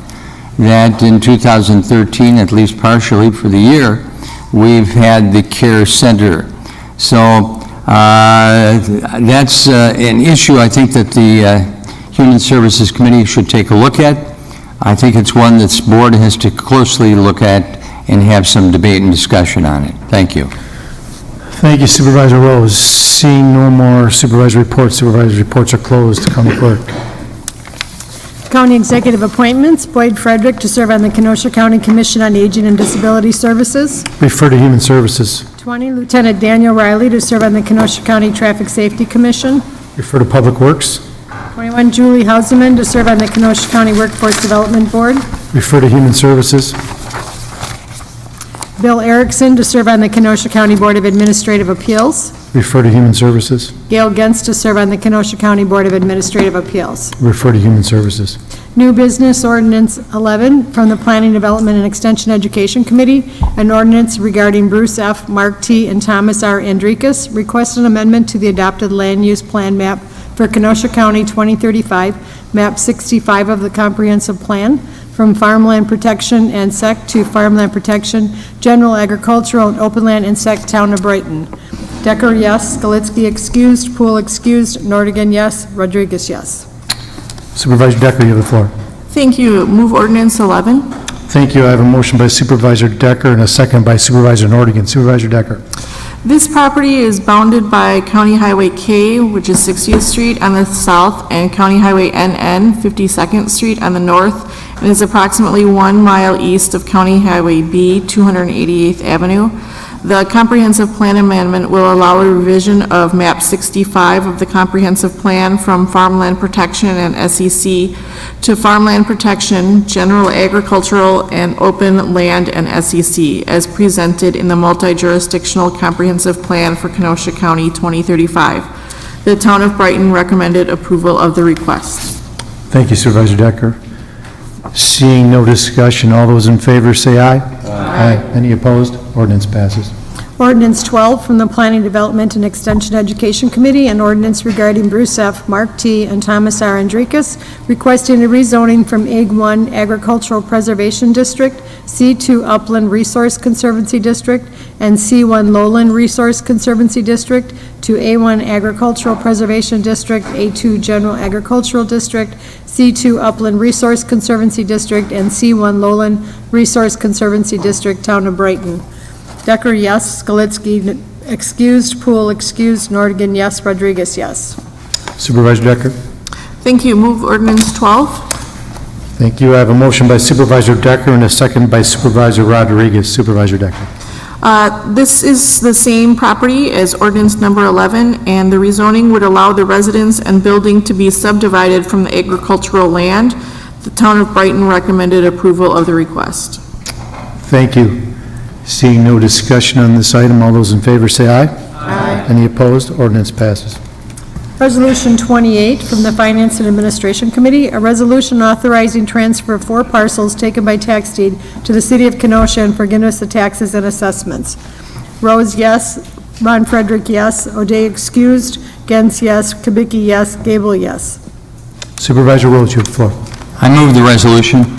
that in 2013, at least partially for the year, we've had the care center. So that's an issue I think that the Human Services Committee should take a look at. I think it's one that this board has to closely look at and have some debate and discussion on it. Thank you. Thank you, Supervisor Rose. Seeing no more supervisor reports, supervisor reports are closed. County Clerk. County Executive Appointments, Boyd Frederick to serve on the Kenosha County Commission on Aging and Disability Services. Refer to Human Services. 20, Lieutenant Daniel Riley to serve on the Kenosha County Traffic Safety Commission. Refer to Public Works. 21, Julie Houseman to serve on the Kenosha County Workforce Development Board. Refer to Human Services. Bill Erickson to serve on the Kenosha County Board of Administrative Appeals. Refer to Human Services. Gail Gens to serve on the Kenosha County Board of Administrative Appeals. Refer to Human Services. New Business Ordinance 11 from the Planning, Development, and Extension Education Committee, an ordinance regarding Bruce F., Mark T., and Thomas R. Andrikis, request an amendment to the adopted land use plan map for Kenosha County 2035, map 65 of the comprehensive plan, from farmland protection and SEC to farmland protection, general agricultural and open land and SEC, town of Brighton. Decker, yes. Skalitsky, excused. Poole, excused. Nordigan, yes. Rodriguez, yes. Supervisor Decker, you have the floor. Thank you. Move ordinance 11. Thank you. I have a motion by Supervisor Decker and a second by Supervisor Nordigan. Supervisor Decker. This property is bounded by County Highway K, which is 60th Street on the south, and County Highway NN, 52nd Street on the north, and is approximately 1 mile east of County Highway B, 288th Avenue. The comprehensive plan amendment will allow a revision of map 65 of the comprehensive plan from farmland protection and SEC to farmland protection, general agricultural, and open land and SEC, as presented in the multi-jurisdictional comprehensive plan for Kenosha County 2035. The town of Brighton recommended approval of the request. Thank you, Supervisor Decker. Seeing no discussion, all those in favor say aye. Aye. Any opposed? Ordinance passes. Ordinance 12 from the Planning, Development, and Extension Education Committee, an ordinance regarding Bruce F., Mark T., and Thomas R. Andrikis, requesting a rezoning from Ag 1 Agricultural Preservation District, C2 Upland Resource Conservancy District, and C1 Lowland Resource Conservancy District to A1 Agricultural Preservation District, A2 General Agricultural District, C2 Upland Resource Conservancy District, and C1 Lowland Resource Conservancy District, Town of Brighton. Decker, yes. Skalitsky, excused. Poole, excused. Nordigan, yes. Rodriguez, yes. Supervisor Decker. Thank you. Move ordinance 12. Thank you. I have a motion by Supervisor Decker and a second by Supervisor Rodriguez. Supervisor Decker. This is the same property as ordinance number 11, and the rezoning would allow the residence and building to be subdivided from the agricultural land. The town of Brighton recommended approval of the request. Thank you. Seeing no discussion on this item, all those in favor say aye. Aye. Any opposed? Ordinance passes. Resolution 28 from the Finance and Administration Committee, a resolution authorizing transfer of 4 parcels taken by tax deed to the City of Kenosha and forgiveness of taxes and assessments. Rose, yes. Ron Frederick, yes. O'Day, excused. Gens, yes. Kubicki, yes. Gable, yes. Supervisor Rose, you have the floor. I move the resolution.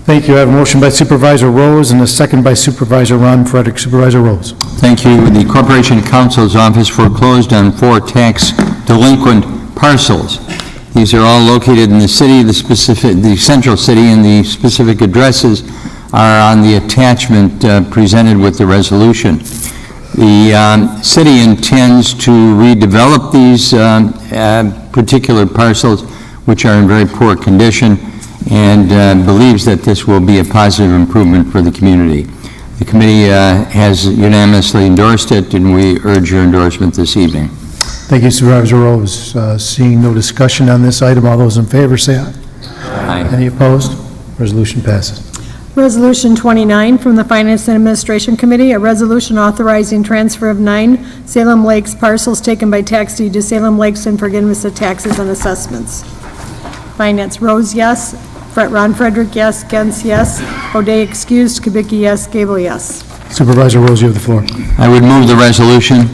Thank you. I have a motion by Supervisor Rose and a second by Supervisor Ron Frederick. Supervisor Rose. Thank you. The Corporation Counsel's Office foreclosed on 4 tax delinquent parcels. These are all located in the city, the central city, and the specific addresses are on the attachment presented with the resolution. The city intends to redevelop these particular parcels, which are in very poor condition, and believes that this will be a positive improvement for the community. The committee has unanimously endorsed it, and we urge your endorsement this evening. Thank you, Supervisor Rose. Seeing no discussion on this item, all those in favor say aye. Aye. Any opposed? Resolution passes. Resolution 29 from the Finance and Administration Committee, a resolution authorizing transfer of 9 Salem Lakes parcels taken by tax deed to Salem Lakes and forgiveness of taxes and assessments. Finance, Rose, yes. Ron Frederick, yes. Gens, yes. O'Day, excused. Kubicki, yes. Gable, yes. Supervisor Rose, you have the floor. I would move the resolution.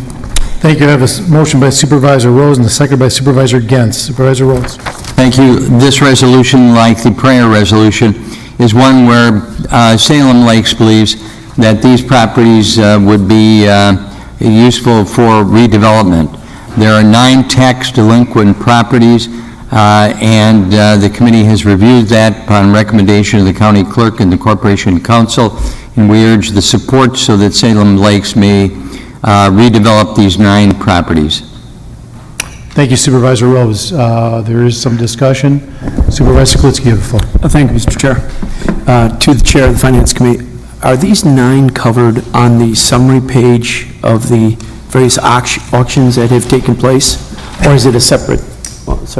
Thank you. I have a motion by Supervisor Rose and a second by Supervisor Gens. Supervisor Rose. Thank you. This resolution, like the prior resolution, is one where Salem Lakes believes that these properties would be useful for redevelopment. There are 9 tax delinquent properties, and the committee has reviewed that upon recommendation of the county clerk and the Corporation Council, and we urge the support so that Salem Lakes may redevelop these 9 properties. Thank you, Supervisor Rose. There is some discussion. Supervisor Skalitsky, you have the floor. Thank you, Mr. Chair. To the Chair of the Finance Committee, are these 9 covered on the summary page of the various auctions that have taken place, or is it a separate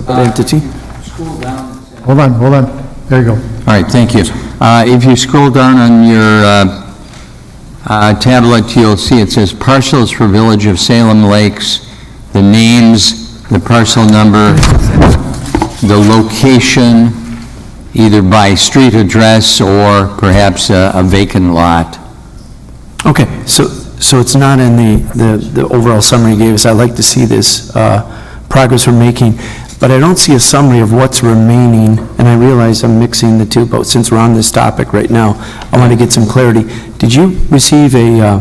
entity? Hold on. There you go. All right, thank you. If you scroll down on your tablet, you'll see it says parcels for Village of Salem Lakes, the names, the parcel number, the location, either by street address or perhaps a vacant lot. Okay, so it's not in the overall summary you gave us. I'd like to see this progress we're making, but I don't see a summary of what's remaining, and I realize I'm mixing the two, but since we're on this topic right now, I want to get some clarity. Did you receive an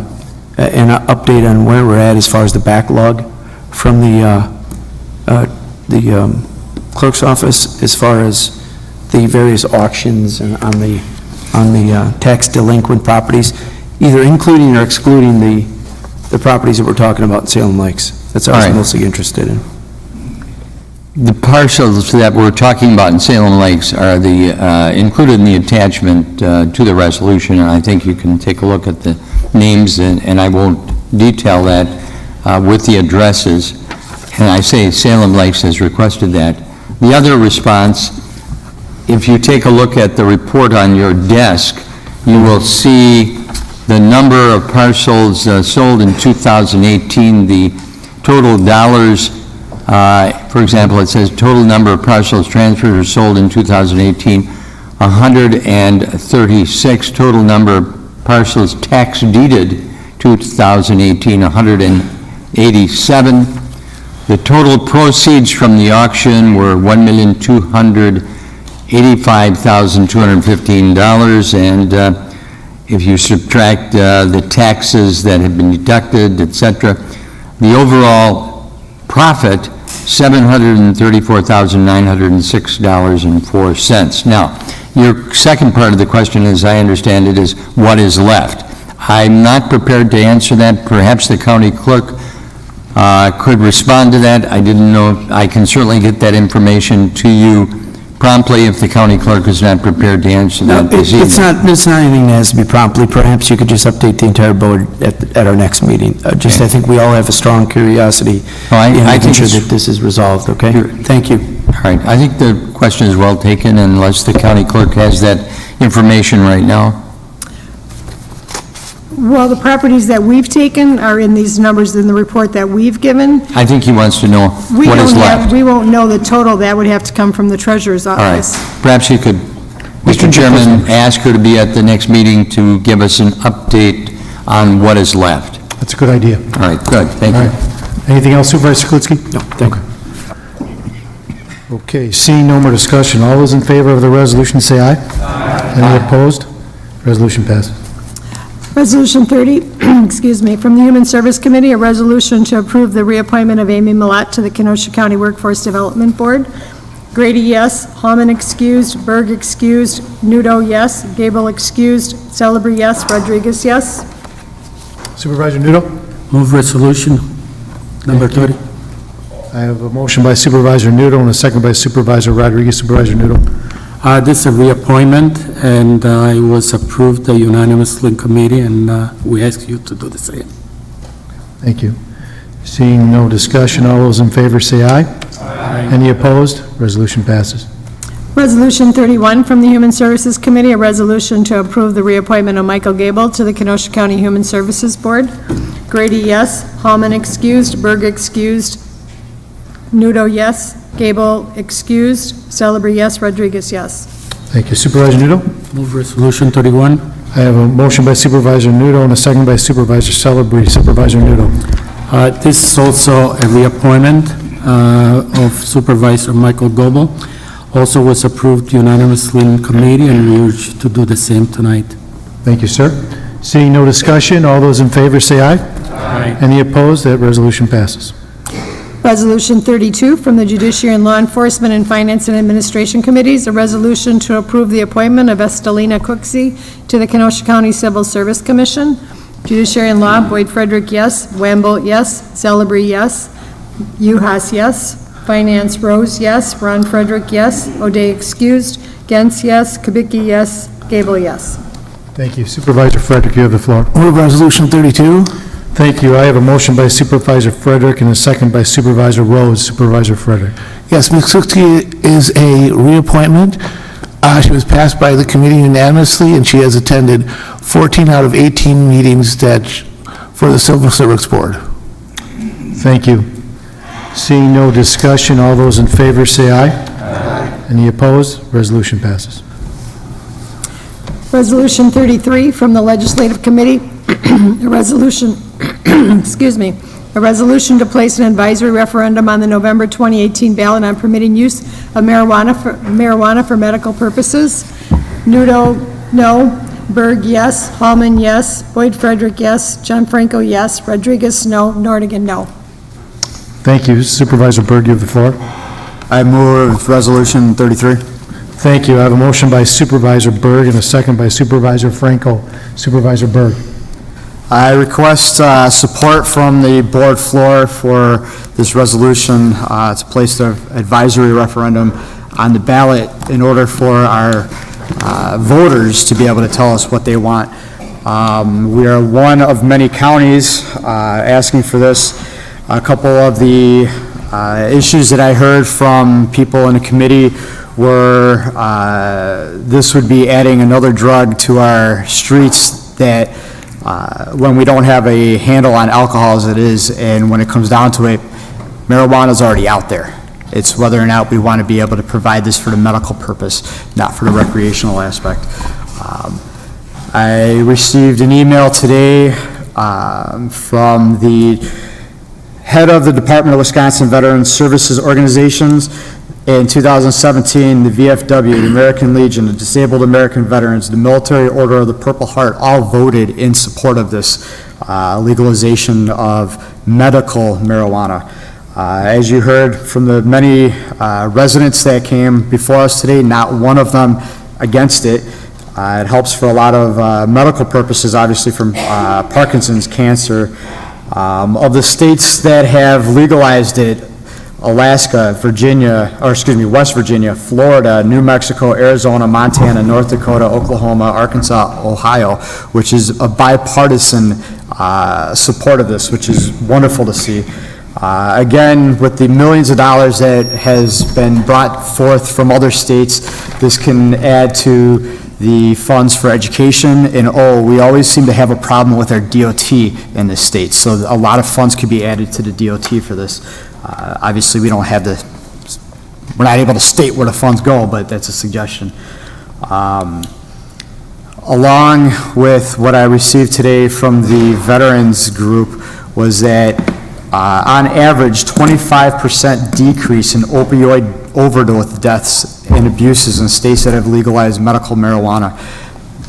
update on where we're at as far as the backlog from the clerk's office as far as the various auctions and on the tax delinquent properties, either including or excluding the the properties that we're talking about in Salem Lakes. That's what I All right. was mostly interested in. The parcels that we're talking about in Salem Lakes are included in the attachment to the resolution, and I think you can take a look at the names, and I won't detail that with the addresses. And I say Salem Lakes has requested that. The other response, if you take a look at the report on your desk, you will see the number of parcels sold in 2018, the total dollars. For example, it says total number of parcels transferred or sold in 2018, 136. Total number of parcels tax deeded 2018, 187. The total proceeds from the auction were $1,285,215, and if you subtract the taxes that have been deducted, etc., the overall profit, $734,906.04. Now, your second part of the question, as I understand it, is what is left? I'm not prepared to answer that. Perhaps the county clerk could respond to that. I didn't know. I can certainly get that information to you promptly if the county clerk is not prepared to answer that this evening. It's not anything that has to be promptly. Perhaps you could just update the entire board at our next meeting. I think we all have a strong curiosity in making sure that this is resolved, okay? Thank you. All right. I think the question is well taken, unless the county clerk has that information right now. Well, the properties that we've taken are in these numbers in the report that we've given. I think he wants to know what is left. We won't know the total. That would have to come from the treasurer's All right. office. Perhaps you could, Mr. Chairman, ask her to be at the next meeting to give us an update on what is left. That's a good idea. All right, good, thank you. Anything else, Supervisor Sklutsky? No, thank you. Okay, seeing no more discussion, all those in favor of the resolution say aye. Aye. Any opposed? Resolution passes. Resolution 30, excuse me, from the Human Service Committee, a resolution to approve the reappointment of Amy Millette to the Kenosha County Workforce Development Board. Grady, yes. Hallman, excused. Berg, excused. Nudo, yes. Gable, excused. Celebrity, yes. Rodriguez, yes. Supervisor Nudo? Move resolution number 30. I have a motion by Supervisor Nudo and a second by Supervisor Rodriguez. Supervisor Nudo. This is a reappointment, and it was approved unanimously in committee, and we ask you to do the same. Thank you. Seeing no discussion, all those in favor say aye. Aye. Any opposed? Resolution passes. Resolution 31 from the Human Services Committee, a resolution to approve the reappointment of Michael Gable to the Kenosha County Human Services Board. Grady, yes. Hallman, excused. Berg, excused. Nudo, yes. Gable, excused. Celebrity, yes. Rodriguez, yes. Thank you. Supervisor Nudo? Move resolution 31. I have a motion by Supervisor Nudo and a second by Supervisor Celebrity. Supervisor Nudo. This is also a reappointment of Supervisor Michael Gable. Also was approved unanimously in committee, and we urge to do the same tonight. Thank you, sir. Seeing no discussion, all those in favor say aye. Aye. Any opposed? That resolution passes. Resolution 32 from the Judiciary and Law Enforcement and Finance and Administration Committees, a resolution to approve the appointment of Estelina Cooksey to the Kenosha County Civil Service Commission. Judiciary and Law, Boyd Frederick, yes. Wamble, yes. Celebrity, yes. Uhas, yes. Finance, Rose, yes. Ron Frederick, yes. O'Day, excused. Gens, yes. Kubicki, yes. Gable, yes. Thank you. Supervisor Frederick, you have the floor. Move resolution 32. Thank you. I have a motion by Supervisor Frederick and a second by Supervisor Rose. Supervisor Frederick. Yes, Ms. Siskowski is a reappointment. She was passed by the committee unanimously, and she has attended 14 out of 18 meetings for the Civil Service Board. Thank you. Seeing no discussion, all those in favor say aye. Aye. Any opposed? Resolution passes. Resolution 33 from the Legislative Committee, a resolution, excuse me, a resolution to place an advisory referendum on the November 2018 ballot on permitting use of marijuana for medical purposes. Nudo, no. Berg, yes. Hallman, yes. Boyd Frederick, yes. John Franco, yes. Rodriguez, no. Nordigan, no. Thank you. Supervisor Berg, you have the floor. I move resolution 33. Thank you. I have a motion by Supervisor Berg and a second by Supervisor Franco. Supervisor Berg. I request support from the board floor for this resolution to place the advisory referendum on the ballot in order for our voters to be able to tell us what they want. We are one of many counties asking for this. A couple of the issues that I heard from people in the committee were this would be adding another drug to our streets that when we don't have a handle on alcohol as it is, and when it comes down to it, marijuana's already out there. It's whether or not we want to be able to provide this for the medical purpose, not for the recreational aspect. I received an email today from the head of the Department of Wisconsin Veterans Services Organizations. In 2017, the VFW, the American Legion, the Disabled American Veterans, the Military Order of the Purple Heart all voted in support of this legalization of medical marijuana. As you heard from the many residents that came before us today, not one of them against it. It helps for a lot of medical purposes, obviously from Parkinson's, cancer. Of the states that have legalized it, Alaska, West Virginia, Florida, New Mexico, Arizona, Montana, North Dakota, Oklahoma, Arkansas, Ohio, which is a bipartisan support of this, which is wonderful to see. Again, with the millions of dollars that has been brought forth from other states, this can add to the funds for education, and we always seem to have a problem with our DOT in this state, so a lot of funds could be added to the DOT for this. Obviously, we're not able to state where the funds go, but that's a suggestion. Along with what I received today from the veterans group was that on average, 25% decrease in opioid overdose deaths and abuses in states that have legalized medical marijuana.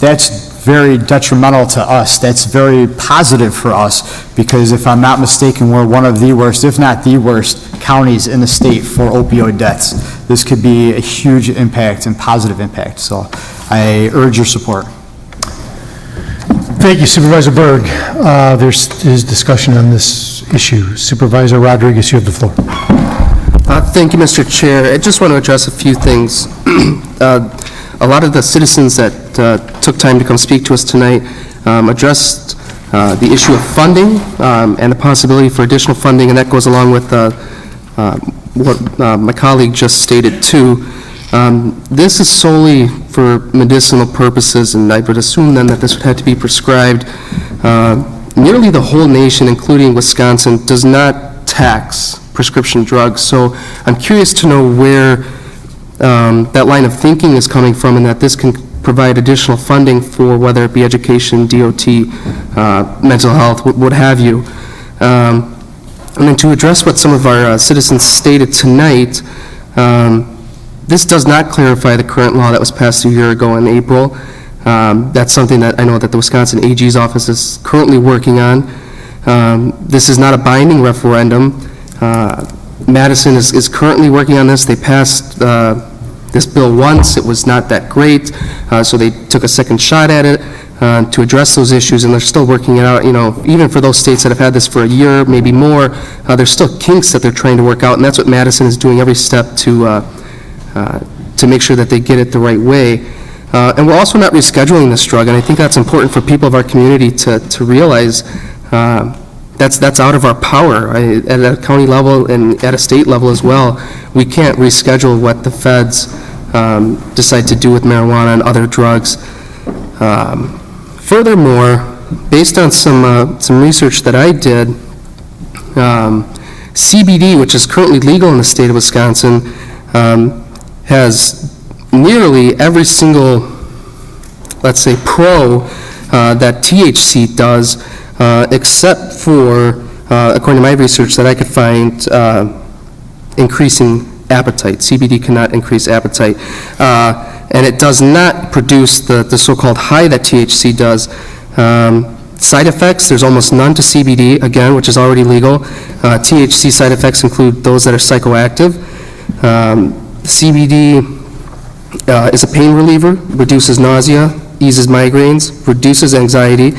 That's very detrimental to us. That's very positive for us because if I'm not mistaken, we're one of the worst, if not the worst, counties in the state for opioid deaths. This could be a huge impact and positive impact. So I urge your support. Thank you, Supervisor Berg. There's discussion on this issue. Supervisor Rodriguez, you have the floor. Thank you, Mr. Chair. I just want to address a few things. A lot of the citizens that took time to come speak to us tonight addressed the issue of funding and the possibility for additional funding, and that goes along with what my colleague just stated too. This is solely for medicinal purposes, and I would assume then that this would have to be prescribed. Nearly the whole nation, including Wisconsin, does not tax prescription drugs, so I'm curious to know where that line of thinking is coming from and that this can provide additional funding for whether it be education, DOT, mental health, what have you. And then to address what some of our citizens stated tonight, this does not clarify the current law that was passed a year ago in April. That's something that I know that the Wisconsin AG's office is currently working on. This is not a binding referendum. Madison is currently working on this. They passed this bill once. It was not that great, so they took a second shot at it to address those issues, and they're still working it out. You know, even for those states that have had this for a year, maybe more, there's still kinks that they're trying to work out, and that's what Madison is doing every step to make sure that they get it the right way. And we're also not rescheduling this drug, and I think that's important for people of our community to realize. That's out of our power at a county level and at a state level as well. We can't reschedule what the feds decide to do with marijuana and other drugs. Furthermore, based on some research that I did, CBD, which is currently legal in the state of Wisconsin, has nearly every single, let's say, pro that THC does, except for, according to my research that I could find, increasing appetite. CBD cannot increase appetite. And it does not produce the so-called high that THC does. Side effects, there's almost none to CBD, again, which is already legal. THC side effects include those that are psychoactive. CBD is a pain reliever, reduces nausea, eases migraines, reduces anxiety.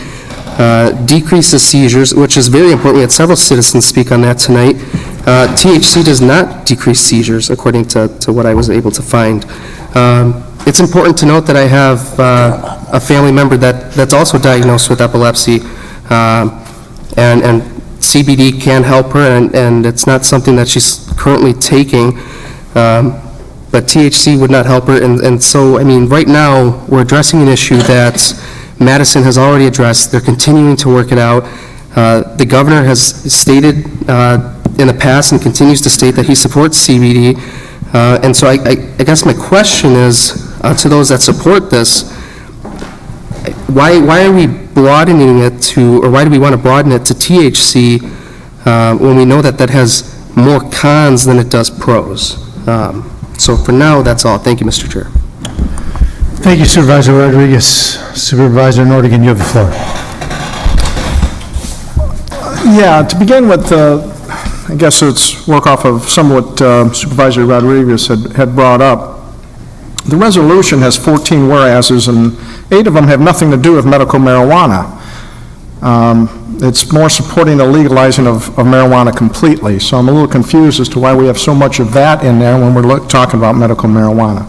decreases seizures, which is very important. We had several citizens speak on that tonight. THC does not decrease seizures, according to what I was able to find. It's important to note that I have a family member that's also diagnosed with epilepsy, and CBD can help her, and it's not something that she's currently taking, but THC would not help her, and so, I mean, right now, we're addressing an issue that Madison has already addressed. They're continuing to work it out. The governor has stated in the past and continues to state that he supports CBD, and so I guess my question is, to those that support this, why are we broadening it to, or why do we want to broaden it to THC when we know that that has more cons than it does pros? So for now, that's all. Thank you, Mr. Chair. Thank you, Supervisor Rodriguez. Supervisor Nordigan, you have the floor. Yeah, to begin with, I guess it's work off of some of what Supervisor Rodriguez had brought up. The resolution has 14 whereases, and 8 of them have nothing to do with medical marijuana. It's more supporting the legalizing of marijuana completely, so I'm a little confused as to why we have so much of that in there when we're talking about medical marijuana.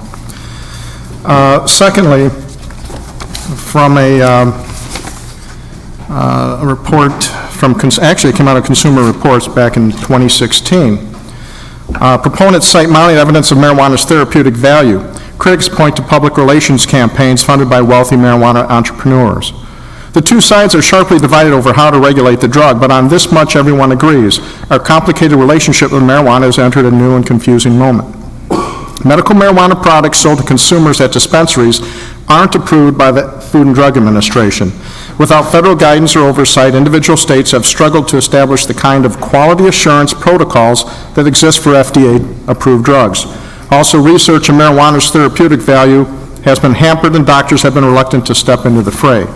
Secondly, from a report from, actually it came out of Consumer Reports back in 2016. Proponents cite mounting evidence of marijuana's therapeutic value. Critics point to public relations campaigns funded by wealthy marijuana entrepreneurs. The two sides are sharply divided over how to regulate the drug, but on this much everyone agrees. Our complicated relationship with marijuana has entered a new and confusing moment. Medical marijuana products sold to consumers at dispensaries aren't approved by the Food and Drug Administration. Without federal guidance or oversight, individual states have struggled to establish the kind of quality assurance protocols that exist for FDA-approved drugs. Also, research on marijuana's therapeutic value has been hampered, and doctors have been reluctant to step into the fray.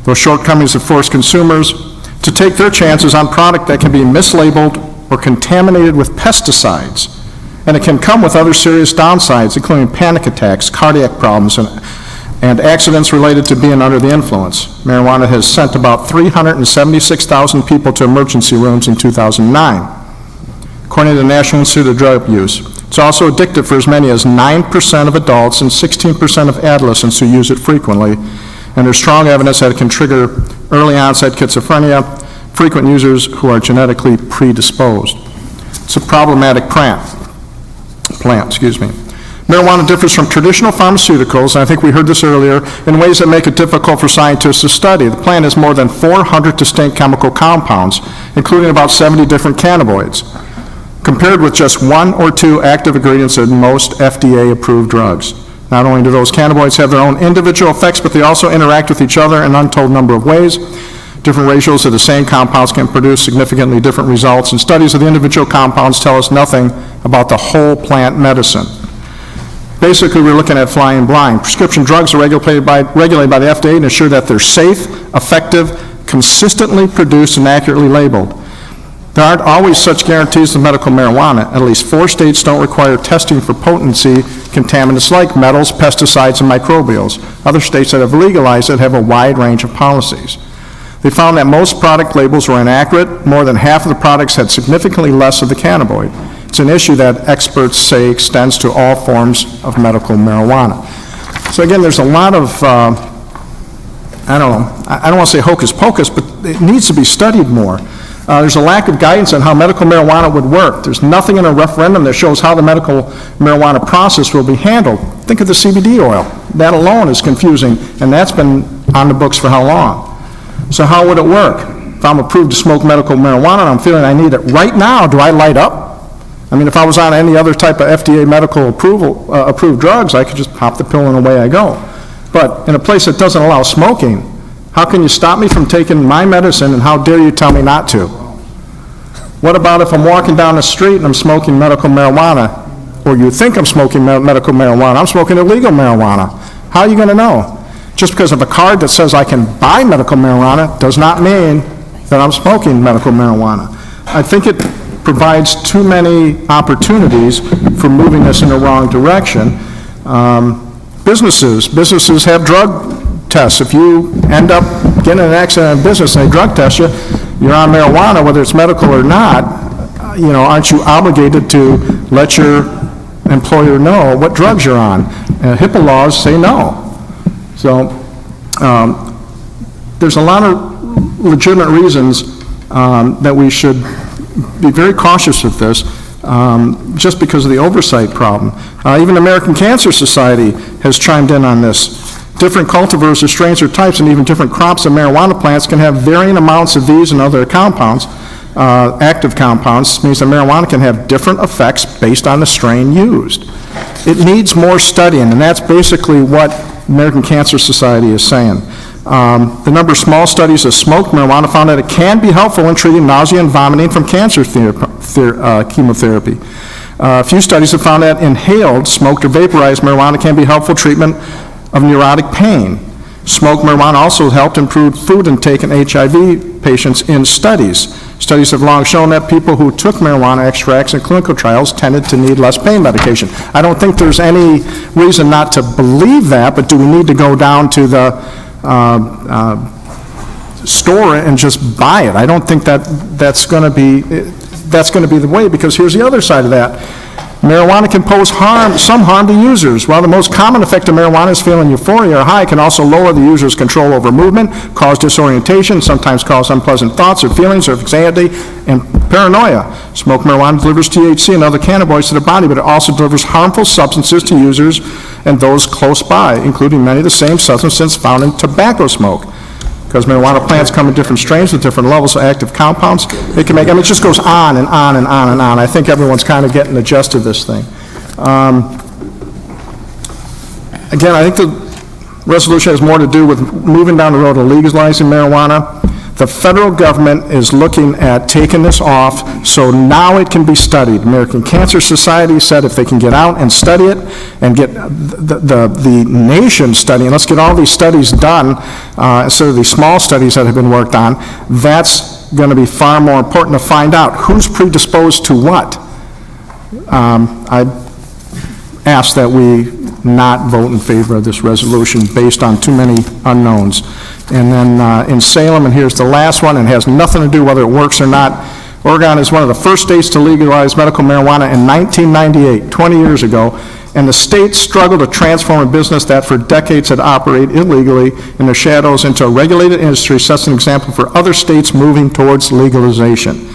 Those shortcomings have forced consumers to take their chances on product that can be mislabeled or contaminated with pesticides, and it can come with other serious downsides, including panic attacks, cardiac problems, and accidents related to being under the influence. Marijuana has sent about 376,000 people to emergency rooms in 2009, according to the National Institute of Drug Abuse. It's also addictive for as many as 9% of adults and 16% of adolescents who use it frequently, and there's strong evidence that it can trigger early onset schizophrenia, frequent users who are genetically predisposed. It's a problematic plant. Marijuana differs from traditional pharmaceuticals, and I think we heard this earlier, in ways that make it difficult for scientists to study. The plant has more than 400 distinct chemical compounds, including about 70 different cannabinoids, compared with just 1 or 2 active ingredients in most FDA-approved drugs. Not only do those cannabinoids have their own individual effects, but they also interact with each other in an untold number of ways. Different ratios of the same compounds can produce significantly different results, and studies of the individual compounds tell us nothing about the whole plant medicine. Basically, we're looking at flying blind. Prescription drugs are regulated by the FDA and ensure that they're safe, effective, consistently produced, and accurately labeled. There aren't always such guarantees with medical marijuana. At least 4 states don't require testing for potency contaminants like metals, pesticides, and microbials. Other states that have legalized it have a wide range of policies. They found that most product labels were inaccurate. More than half of the products had significantly less of the cannabinoid. It's an issue that experts say extends to all forms of medical marijuana. So again, there's a lot of, I don't want to say hocus pocus, but it needs to be studied more. There's a lack of guidance on how medical marijuana would work. There's nothing in a referendum that shows how the medical marijuana process will be handled. Think of the CBD oil. That alone is confusing, and that's been on the books for how long? So how would it work? If I'm approved to smoke medical marijuana and I'm feeling I need it right now, do I light up? I mean, if I was on any other type of FDA medical approved drugs, I could just pop the pill and away I go. But in a place that doesn't allow smoking, how can you stop me from taking my medicine, and how dare you tell me not to? What about if I'm walking down the street and I'm smoking medical marijuana, or you think I'm smoking medical marijuana, I'm smoking illegal marijuana? How are you going to know? Just because of a card that says I can buy medical marijuana does not mean that I'm smoking medical marijuana. I think it provides too many opportunities for moving us in the wrong direction. Businesses have drug tests. If you end up getting in an accident in business and they drug test you, you're on marijuana, whether it's medical or not, aren't you obligated to let your employer know what drugs you're on? HIPAA laws say no. So there's a lot of legitimate reasons that we should be very cautious with this, just because of the oversight problem. Even the American Cancer Society has chimed in on this. Different cultivars or strains or types and even different crops of marijuana plants can have varying amounts of these and other compounds. Active compounds means that marijuana can have different effects based on the strain used. It needs more studying, and that's basically what American Cancer Society is saying. The number of small studies of smoked marijuana found that it can be helpful in treating nausea and vomiting from cancer chemotherapy. A few studies have found that inhaled, smoked, or vaporized marijuana can be helpful treatment of neurotic pain. Smoked marijuana also helped improve food intake in HIV patients in studies. Studies have long shown that people who took marijuana extracts in clinical trials tended to need less pain medication. I don't think there's any reason not to believe that, but do we need to go down to the store and just buy it? I don't think that's going to be the way, because here's the other side of that. Marijuana can pose some harm to users. While the most common effect of marijuana is feeling euphoria or high, it can also lower the user's control over movement, cause disorientation, sometimes cause unpleasant thoughts or feelings of anxiety and paranoia. Smoked marijuana delivers THC and other cannabinoids to the body, but it also delivers harmful substances to users and those close by, including many of the same substances found in tobacco smoke. Because marijuana plants come in different strains with different levels of active compounds. It can make, it just goes on and on and on and on. I think everyone's kind of getting the gist of this thing. Again, I think the resolution has more to do with moving down the road of legalizing marijuana. The federal government is looking at taking this off, so now it can be studied. American Cancer Society said if they can get out and study it and get the nation studying, let's get all these studies done instead of these small studies that have been worked on, that's going to be far more important to find out who's predisposed to what. I ask that we not vote in favor of this resolution based on too many unknowns. And then in Salem, and here's the last one, and it has nothing to do whether it works or not, Oregon is one of the first states to legalize medical marijuana in 1998, 20 years ago, and the state struggled to transform a business that for decades had operated illegally in the shadows into a regulated industry, sets an example for other states moving towards legalization.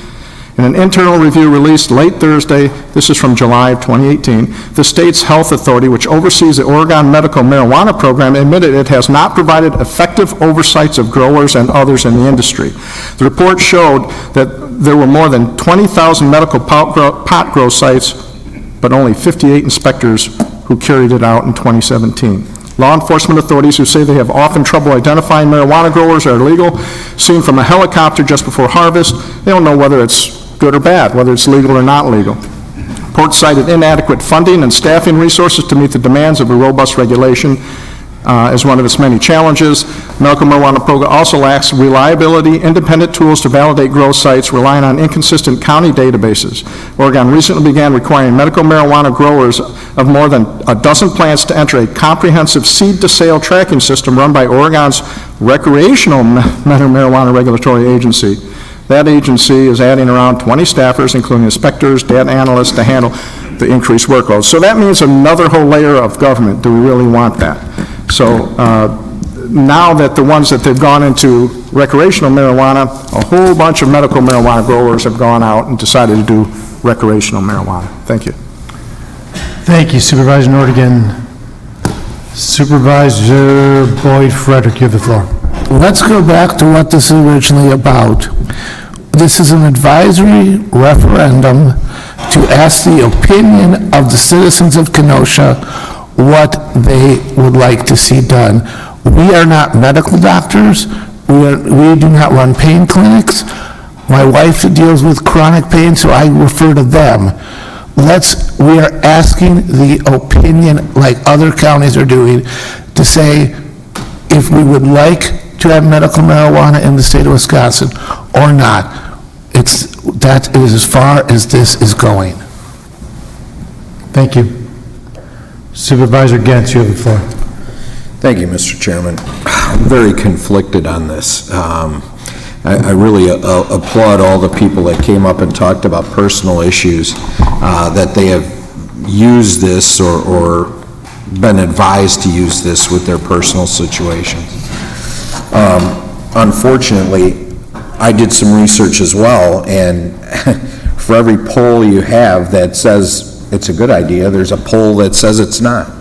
In an internal review released late Thursday, this is from July of 2018, the state's health authority, which oversees the Oregon medical marijuana program, admitted it has not provided effective oversights of growers and others in the industry. The report showed that there were more than 20,000 medical pot grow sites, but only 58 inspectors who carried it out in 2017. Law enforcement authorities who say they have often trouble identifying marijuana growers that are legal, seen from a helicopter just before harvest, they don't know whether it's good or bad, whether it's legal or not legal. Report cited inadequate funding and staffing resources to meet the demands of a robust regulation as one of its many challenges. Medical marijuana program also lacks reliability, independent tools to validate grow sites, relying on inconsistent county databases. Oregon recently began requiring medical marijuana growers of more than a dozen plants to enter a comprehensive seed-to-sale tracking system run by Oregon's recreational medical marijuana regulatory agency. That agency is adding around 20 staffers, including inspectors, data analysts, to handle the increased workload. So that means another whole layer of government. Do we really want that? So now that the ones that they've gone into recreational marijuana, a whole bunch of medical marijuana growers have gone out and decided to do recreational marijuana. Thank you. Thank you, Supervisor Nordigan. Supervisor Boyd Frederick, you have the floor. Let's go back to what this is originally about. This is an advisory referendum to ask the opinion of the citizens of Kenosha what they would like to see done. We are not medical doctors. We do not run pain clinics. My wife deals with chronic pain, so I refer to them. We are asking the opinion, like other counties are doing, to say if we would like to have medical marijuana in the state of Wisconsin or not. That is as far as this is going. Thank you. Supervisor Gantz, you have the floor. Thank you, Mr. Chairman. I'm very conflicted on this. I really applaud all the people that came up and talked about personal issues, that they have used this or been advised to use this with their personal situations. Unfortunately, I did some research as well, and for every poll you have that says it's a good idea, there's a poll that says it's not.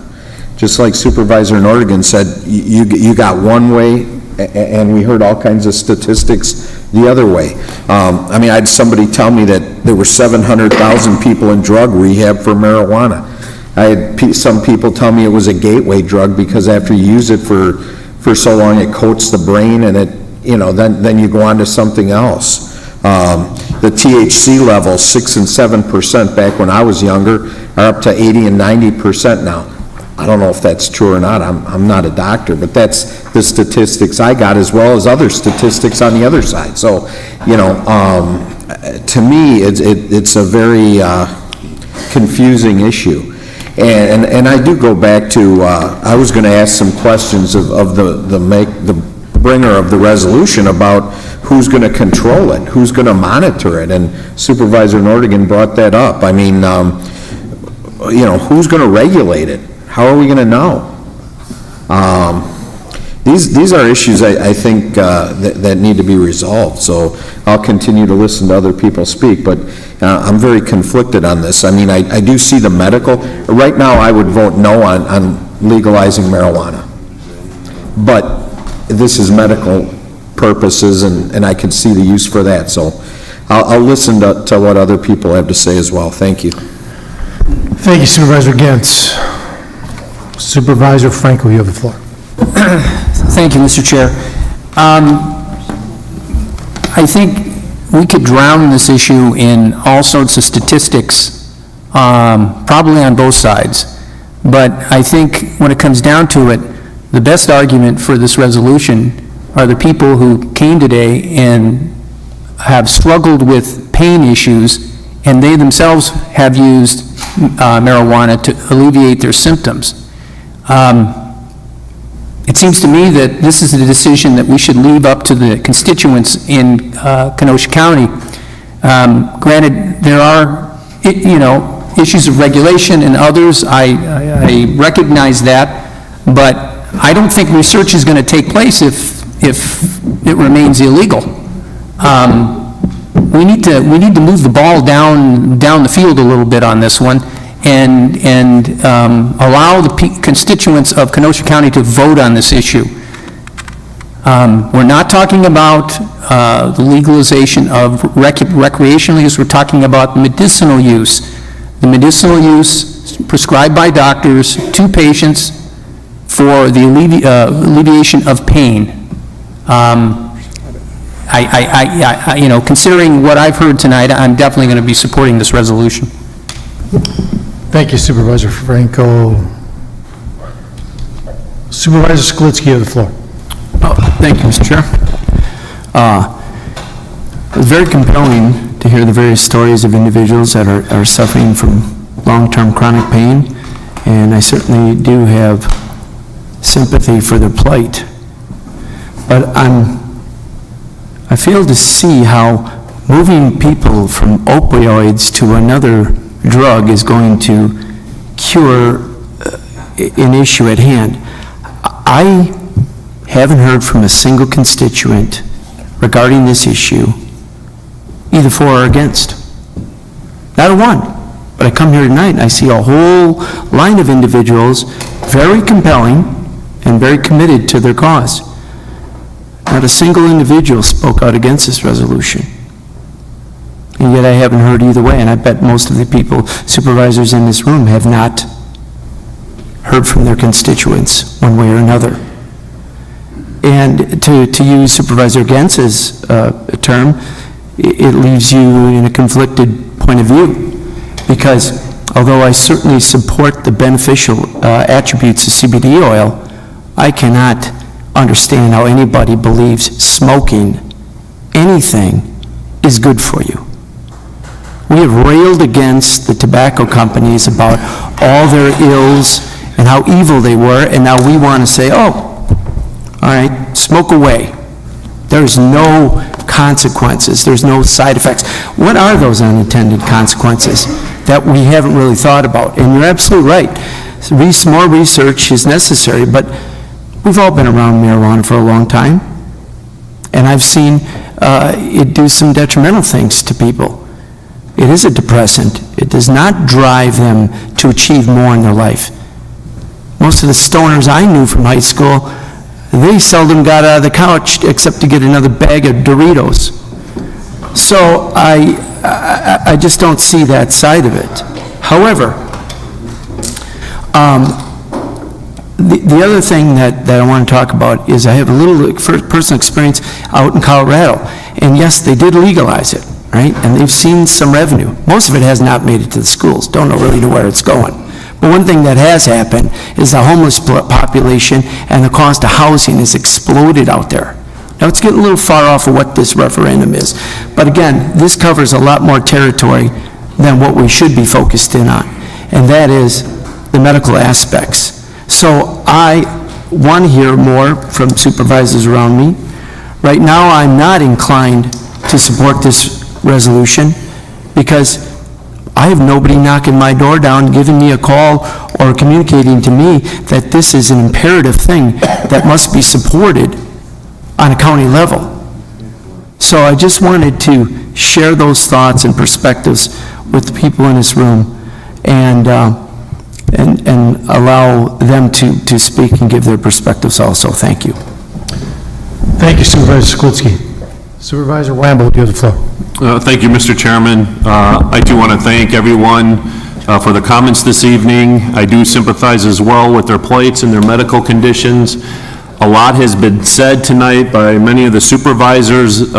Just like Supervisor Nordigan said, you got one way, and we heard all kinds of statistics the other way. I mean, I had somebody tell me that there were 700,000 people in drug rehab for marijuana. I had some people tell me it was a gateway drug because after you use it for so long, it coats the brain, and then you go on to something else. The THC levels, 6 and 7% back when I was younger, are up to 80 and 90% now. I don't know if that's true or not. I'm not a doctor, but that's the statistics I got, as well as other statistics on the other side. So, to me, it's a very confusing issue. And I do go back to, I was going to ask some questions of the bringer of the resolution about who's going to control it, who's going to monitor it, and Supervisor Nordigan brought that up. I mean, who's going to regulate it? How are we going to know? These are issues I think that need to be resolved, so I'll continue to listen to other people speak, but I'm very conflicted on this. I mean, I do see the medical. Right now, I would vote no on legalizing marijuana, but this is medical purposes, and I can see the use for that, so I'll listen to what other people have to say as well. Thank you. Thank you, Supervisor Gentz. Supervisor Franco, you have the floor. Thank you, Mr. Chair. I think we could drown this issue in all sorts of statistics, probably on both sides. But I think when it comes down to it, the best argument for this resolution are the people who came today and have struggled with pain issues, and they themselves have used marijuana to alleviate their symptoms. It seems to me that this is a decision that we should leave up to the constituents in Kenosha County. Granted, there are, issues of regulation and others. I recognize that, but I don't think research is going to take place if it remains illegal. We need to move the ball down the field a little bit on this one, and allow the constituents of Kenosha County to vote on this issue. We're not talking about the legalization of recreational use. We're talking about medicinal use. The medicinal use prescribed by doctors to patients for the alleviation of pain. Considering what I've heard tonight, I'm definitely going to be supporting this resolution. Thank you, Supervisor Franco. Supervisor Sklitsky, you have the floor. Thank you, Mr. Chair. It was very compelling to hear the various stories of individuals that are suffering from long-term chronic pain, and I certainly do have sympathy for their plight. But I fail to see how moving people from opioids to another drug is going to cure an issue at hand. I haven't heard from a single constituent regarding this issue, either for or against. Not a one. But I come here tonight and I see a whole line of individuals, very compelling and very committed to their cause. Not a single individual spoke out against this resolution. And yet I haven't heard either way, and I bet most of the people, supervisors in this room, have not heard from their constituents one way or another. And to use Supervisor Gentz's term, it leaves you in a conflicted point of view. Because although I certainly support the beneficial attributes of CBD oil, I cannot understand how anybody believes smoking anything is good for you. We have railed against the tobacco companies about all their ills and how evil they were, and now we want to say, oh, all right? Smoke away. There's no consequences, there's no side effects. What are those unintended consequences that we haven't really thought about? And you're absolutely right. More research is necessary, but we've all been around marijuana for a long time, and I've seen it do some detrimental things to people. It is a depressant. It does not drive them to achieve more in their life. Most of the stoners I knew from high school, they seldom got out of the couch except to get another bag of Doritos. So I just don't see that side of it. However, the other thing that I want to talk about is I have a little personal experience out in Colorado. And yes, they did legalize it, right? And they've seen some revenue. Most of it has not made it to the schools. Don't know really where it's going. But one thing that has happened is the homeless population and the cost of housing has exploded out there. Now, it's getting a little far off of what this referendum is. But again, this covers a lot more territory than what we should be focused in on, and that is the medical aspects. So I want to hear more from supervisors around me. Right now, I'm not inclined to support this resolution because I have nobody knocking my door down, giving me a call, or communicating to me that this is an imperative thing that must be supported on a county level. So I just wanted to share those thoughts and perspectives with the people in this room and allow them to speak and give their perspectives also. Thank you. Thank you, Supervisor Siskowski. Supervisor Wamble, you have the floor. Thank you, Mr. Chairman. I do want to thank everyone for the comments this evening. I do sympathize as well with their plights and their medical conditions. A lot has been said tonight by many of the supervisors,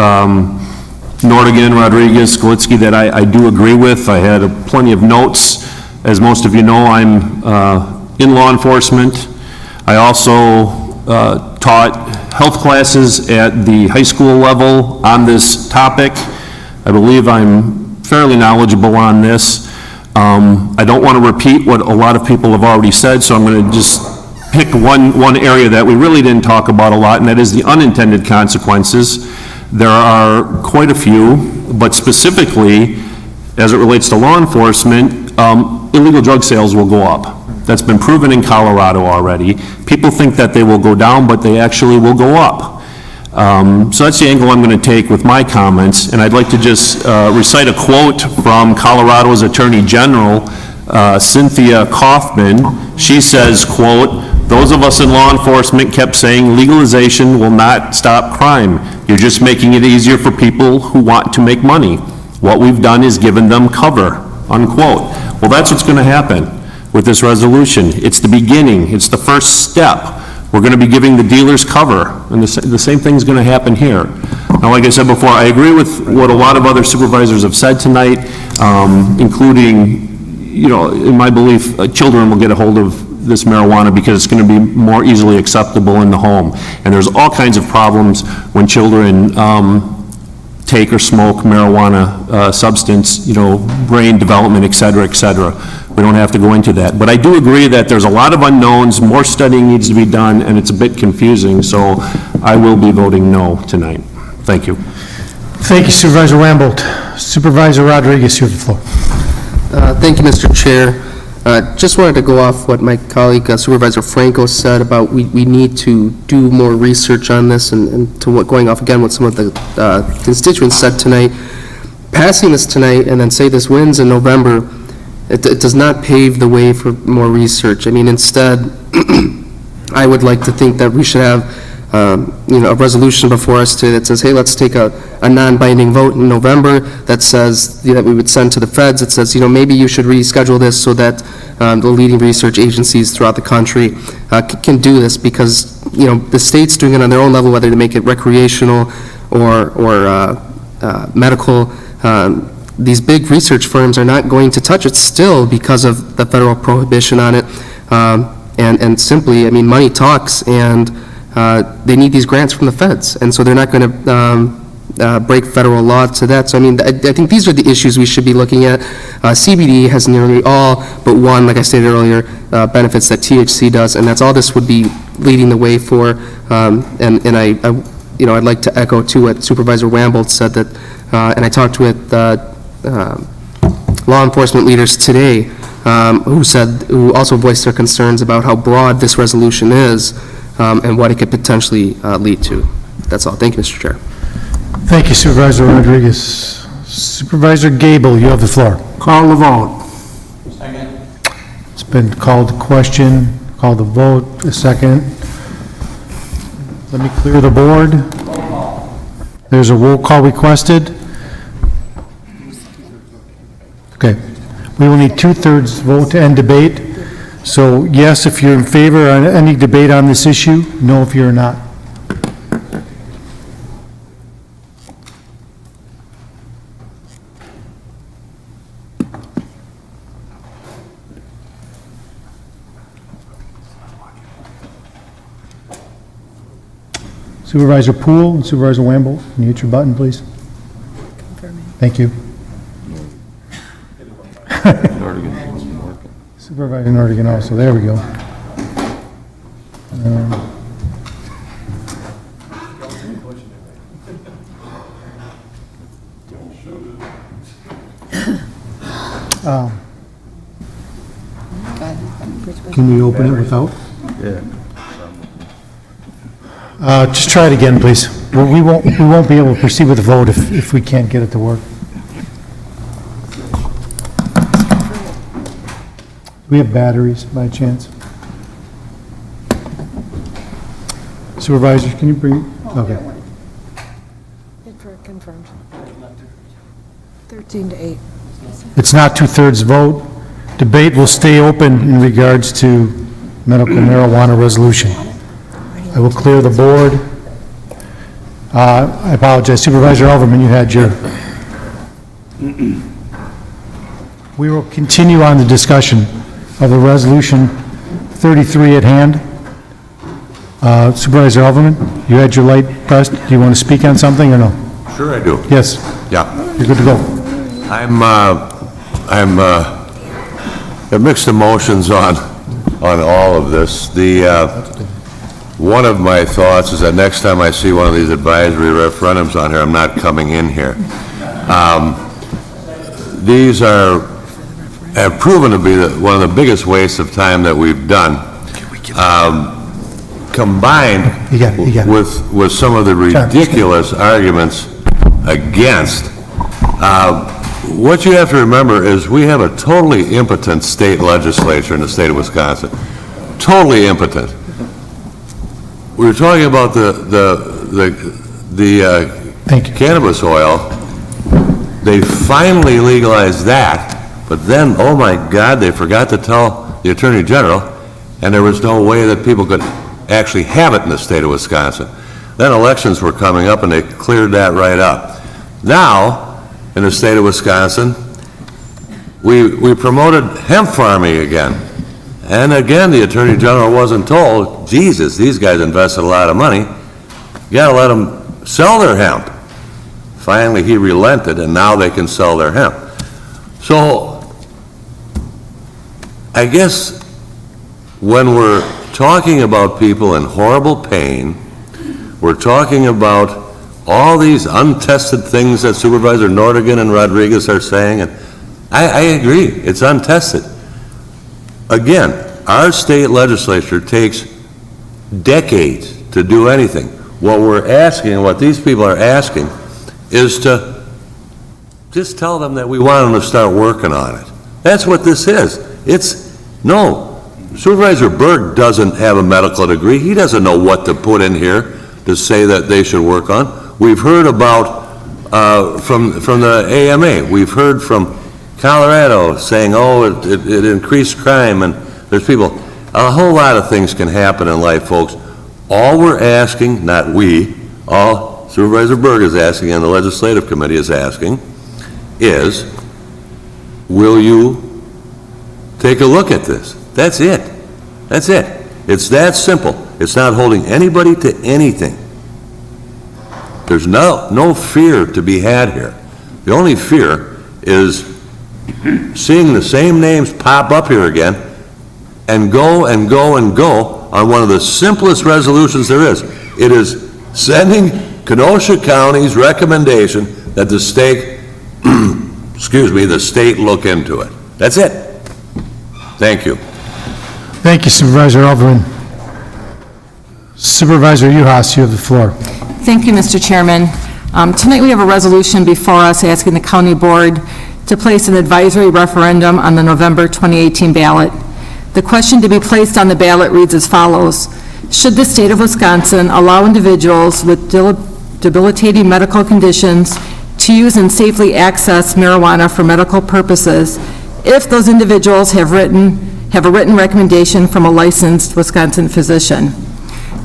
Nordigan, Rodriguez, Skolitsky, that I do agree with. I had plenty of notes. As most of you know, I'm in law enforcement. I also taught health classes at the high school level on this topic. I believe I'm fairly knowledgeable on this. I don't want to repeat what a lot of people have already said, so I'm going to just pick one area that we really didn't talk about a lot, and that is the unintended consequences. There are quite a few, but specifically, as it relates to law enforcement, illegal drug sales will go up. That's been proven in Colorado already. People think that they will go down, but they actually will go up. So that's the angle I'm going to take with my comments, and I'd like to just recite a quote from Colorado's Attorney General, Cynthia Kaufman. She says, quote, "Those of us in law enforcement kept saying legalization will not stop crime. You're just making it easier for people who want to make money. What we've done is given them cover," unquote. Well, that's what's going to happen with this resolution. It's the beginning. It's the first step. We're going to be giving the dealers cover, and the same thing's going to happen here. Now, like I said before, I agree with what a lot of other supervisors have said tonight, including, you know, in my belief, children will get a hold of this marijuana because it's going to be more easily acceptable in the home. And there's all kinds of problems when children take or smoke marijuana substance, you know, brain development, et cetera, et cetera. We don't have to go into that. But I do agree that there's a lot of unknowns, more studying needs to be done, and it's a bit confusing, so I will be voting no tonight. Thank you. Thank you, Supervisor Wamble. Supervisor Rodriguez, you have the floor. Thank you, Mr. Chair. Just wanted to go off what my colleague Supervisor Franco said about we need to do more research on this, and to what, going off again what some of the constituents said tonight. Passing this tonight and then say this wins in November, it does not pave the way for more research. I mean, instead, I would like to think that we should have you know, a resolution before us today that says, hey, let's take a non-binding vote in November that says, that we would send to the feds. It says, you know, maybe you should reschedule this so that the leading research agencies throughout the country can do this, because, you know, the state's doing it on their own level, whether to make it recreational or medical. These big research firms are not going to touch it still because of the federal prohibition on it. And simply, I mean, money talks, and they need these grants from the feds, and so they're not going to break federal law to that. So I mean, I think these are the issues we should be looking at. CBD has nearly all but one, like I stated earlier, benefits that THC does, and that's all this would be leading the way for. And I'd like to echo too what Supervisor Wambold said, that, and I talked with law enforcement leaders today who also voiced their concerns about how broad this resolution is and what it could potentially lead to. That's all. Thank you, Mr. Chair. Thank you, Supervisor Rodriguez. Supervisor Gable, you have the floor. Call the vote. It's been called to question, called the vote, a second. Let me clear the board. There's a roll call requested. Okay. We will need 2/3 vote to end debate. So yes, if you're in favor on any debate on this issue, no if you're not. Supervisor Poole and Supervisor Wamble, can you hit your button, please? Thank you. Supervisor Nordigan also, there we go. Can we open it without? Yeah. Just try it again, please. We won't be able to proceed with the vote if we can't get it to work. Do we have batteries by chance? Supervisors, can you bring, okay. Confirmed. 13 to 8. It's not 2/3 vote. Debate will stay open in regards to medical marijuana resolution. I will clear the board. I apologize. Supervisor Alderman, you had your... We will continue on the discussion of the resolution 33 at hand. Supervisor Alderman, you had your light pressed. Do you want to speak on something or no? Sure I do. Yes. Yeah. You're good to go. I've mixed emotions on all of this. One of my thoughts is that next time I see one of these advisory referendums on here, I'm not coming in here. These have proven to be one of the biggest wastes of time that we've done, combined with some of the ridiculous arguments against. What you have to remember is we have a totally impotent state legislature in the state of Wisconsin. Totally impotent. We were talking about the cannabis oil. They finally legalized that, but then, oh my God, they forgot to tell the Attorney General, and there was no way that people could actually have it in the state of Wisconsin. Then elections were coming up, and they cleared that right up. Now, in the state of Wisconsin, we promoted hemp farming again. And again, the Attorney General wasn't told, Jesus, these guys invested a lot of money. You got to let them sell their hemp. Finally, he relented, and now they can sell their hemp. So, I guess when we're talking about people in horrible pain, we're talking about all these untested things that Supervisor Nordigan and Rodriguez are saying, and I agree, it's untested. Again, our state legislature takes decades to do anything. What we're asking, what these people are asking, is to just tell them that we want them to start working on it. That's what this is. No, Supervisor Berg doesn't have a medical degree. He doesn't know what to put in here to say that they should work on. We've heard about, from the AMA, we've heard from Colorado saying, oh, it increased crime, and there's people. A whole lot of things can happen in life, folks. All we're asking, not we, all Supervisor Berg is asking and the Legislative Committee is asking, is, will you take a look at this? That's it. That's it. It's that simple. It's not holding anybody to anything. There's no fear to be had here. The only fear is seeing the same names pop up here again and go and go and go on one of the simplest resolutions there is. It is sending Kenosha County's recommendation that the state, the state look into it. That's it. Thank you. Thank you, Supervisor Alderman. Supervisor Uhas, you have the floor. Thank you, Mr. Chairman. Tonight we have a resolution before us asking the county board to place an advisory referendum on the November 2018 ballot. The question to be placed on the ballot reads as follows. Should the state of Wisconsin allow individuals with debilitating medical conditions to use and safely access marijuana for medical purposes if those individuals have a written recommendation from a licensed Wisconsin physician?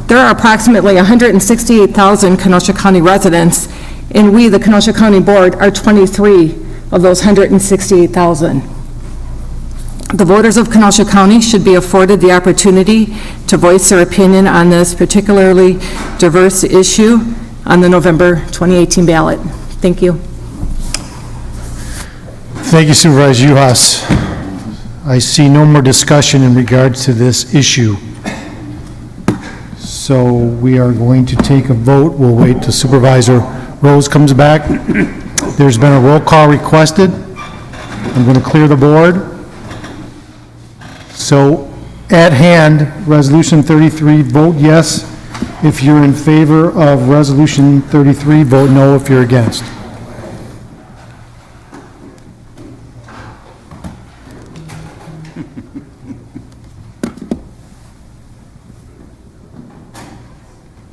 There are approximately 168,000 Kenosha County residents, and we, the Kenosha County Board, are 23 of those 168,000. The voters of Kenosha County should be afforded the opportunity to voice their opinion on this particularly diverse issue on the November 2018 ballot. Thank you. Thank you, Supervisor Uhas. I see no more discussion in regards to this issue. So we are going to take a vote. We'll wait till Supervisor Rose comes back. There's been a roll call requested. I'm going to clear the board. So at hand, Resolution 33, vote yes if you're in favor of Resolution 33, vote no if you're against.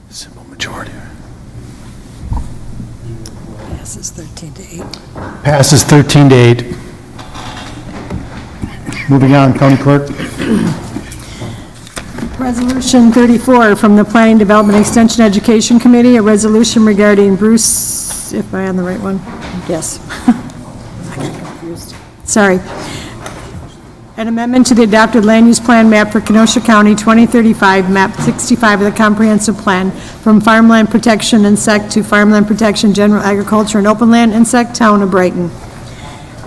Simple majority. Passes 13 to 8. Passes 13 to 8. Moving on, County Clerk. Resolution 34 from the Planning Development Extension Education Committee, a resolution regarding Bruce, if I'm on the right one? Yes. I got confused. Sorry. An amendment to the adopted land use plan map for Kenosha County 2035, map 65 of the comprehensive plan, from farmland protection insect to farmland protection, general agriculture and open land insect, town of Brighton.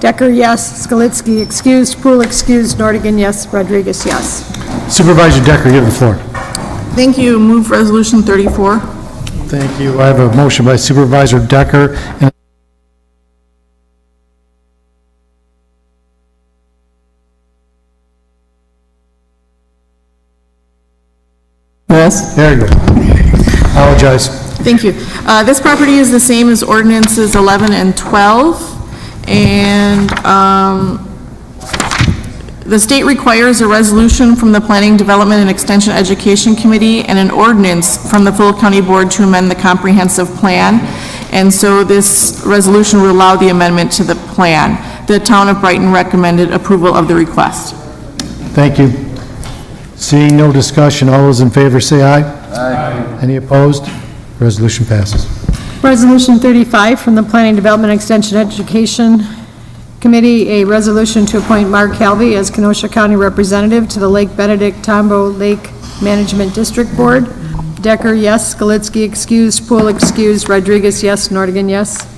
Decker, yes. Skalitsky, excused. Poole, excused. Nordigan, yes. Rodriguez, yes. Supervisor Decker, you have the floor. Thank you. Move Resolution 34. Thank you. I have a motion by Supervisor Decker and Yes. there you go. Apologize. Thank you. This property is the same as ordinances 11 and 12, and the state requires a resolution from the Planning, Development, and Extension Education Committee and an ordinance from the full county board to amend the comprehensive plan, and so this resolution will allow the amendment to the plan. The town of Brighton recommended approval of the request. Thank you. Seeing no discussion, all those in favor say aye. Aye. Any opposed? Resolution passes. Resolution 35 from the Planning, Development, Extension, Education Committee, a resolution to appoint Mark Halvey as Kenosha County Representative to the Lake Benedict Tombaugh Lake Management District Board. Decker, yes. Skalitsky, excused. Poole, excused. Rodriguez, yes. Nordigan, yes.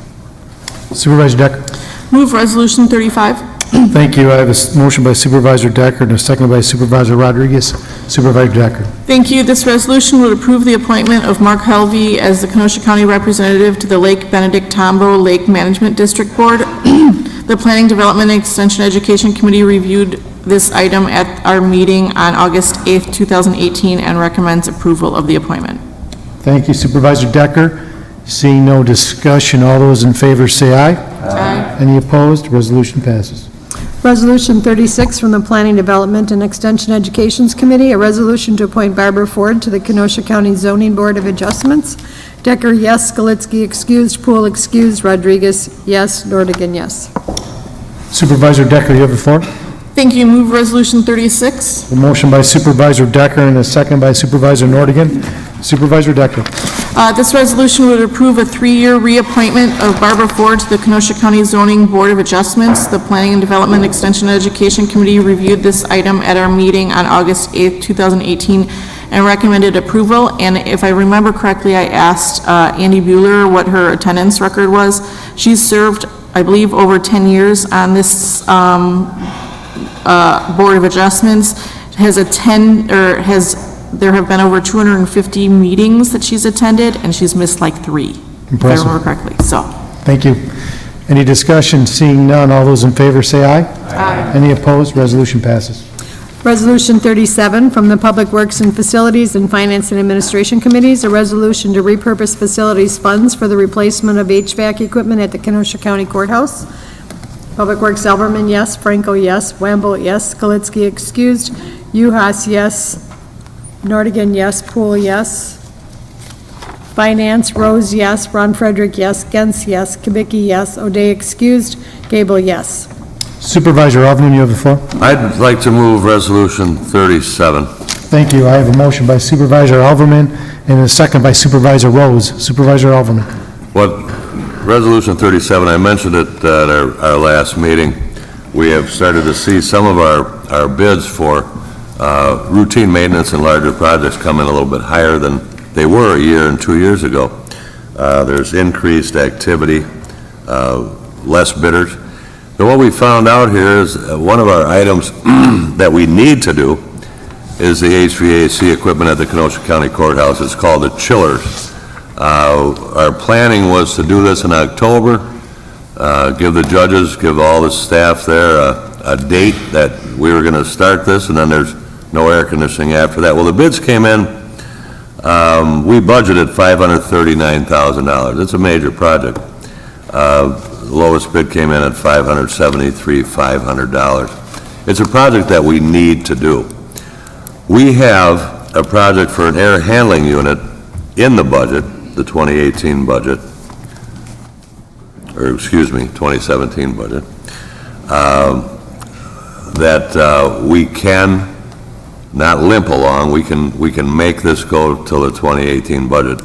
Supervisor Decker. Move Resolution 35. Thank you. I have a motion by Supervisor Decker and a second by Supervisor Rodriguez. Supervisor Decker. Thank you. This resolution would approve the appointment of Mark Helvey as the Kenosha County Representative to the Lake Benedict Tombaugh Lake Management District Board. The Planning, Development, and Extension Education Committee reviewed this item at our meeting on August 8th, 2018, and recommends approval of the appointment. Thank you, Supervisor Decker. Seeing no discussion, all those in favor say aye. Aye. Any opposed? Resolution passes. Resolution 36 from the Planning, Development, and Extension Educations Committee, a resolution to appoint Barbara Ford to the Kenosha County Zoning Board of Adjustments. Decker, yes. Skalitsky, excused. Poole, excused. Rodriguez, yes. Nordigan, yes. Supervisor Decker, you have the floor. Thank you. Move Resolution 36. A motion by Supervisor Decker and a second by Supervisor Nordigan. Supervisor Decker. This resolution would approve a 3-year reappointment of Barbara Ford to the Kenosha County Zoning Board of Adjustments. The Planning and Development Extension Education Committee reviewed this item at our meeting on August 8th, 2018, and recommended approval. And if I remember correctly, I asked Andy Bueller what her attendance record was. She's served, I believe, over 10 years on this Board of Adjustments. There have been over 250 meetings that she's attended, and she's missed like 3, if I Impressive. remember correctly, so. Thank you. Any discussion? Seeing none, all those in favor say aye. Aye. Any opposed? Resolution passes. Resolution 37 from the Public Works and Facilities and Finance and Administration Committees, a resolution to repurpose facilities funds for the replacement of HVAC equipment at the Kenosha County Courthouse. Public Works, Alderman, yes. Franco, yes. Wamble, yes. Skalitsky, excused. Uhas, yes. Nordigan, yes. Poole, yes. Finance, Rose, yes. Ron Frederick, yes. Gens, yes. Kubicki, yes. O'Day, excused. Gable, yes. Supervisor Alverman, you have the floor. I'd like to move Resolution 37. Thank you. I have a motion by Supervisor Alverman and a second by Supervisor Rose. Supervisor Alverman. Resolution 37, I mentioned it at our last meeting. We have started to see some of our bids for routine maintenance and larger projects come in a little bit higher than they were a year and 2 years ago. There's increased activity, less bidders. But what we found out here is one of our items that we need to do is the HVAC equipment at the Kenosha County Courthouse. It's called the chillers. Our planning was to do this in October, give the judges, give all the staff there a date that we were going to start this, and then there's no air conditioning after that. Well, the bids came in, we budgeted $539,000. It's a major project. The lowest bid came in at $573,500. It's a project that we need to do. We have a project for an air handling unit in the budget, the 2018 budget, or excuse me, 2017 budget, that we can not limp along. We can make this go till the 2018 budget.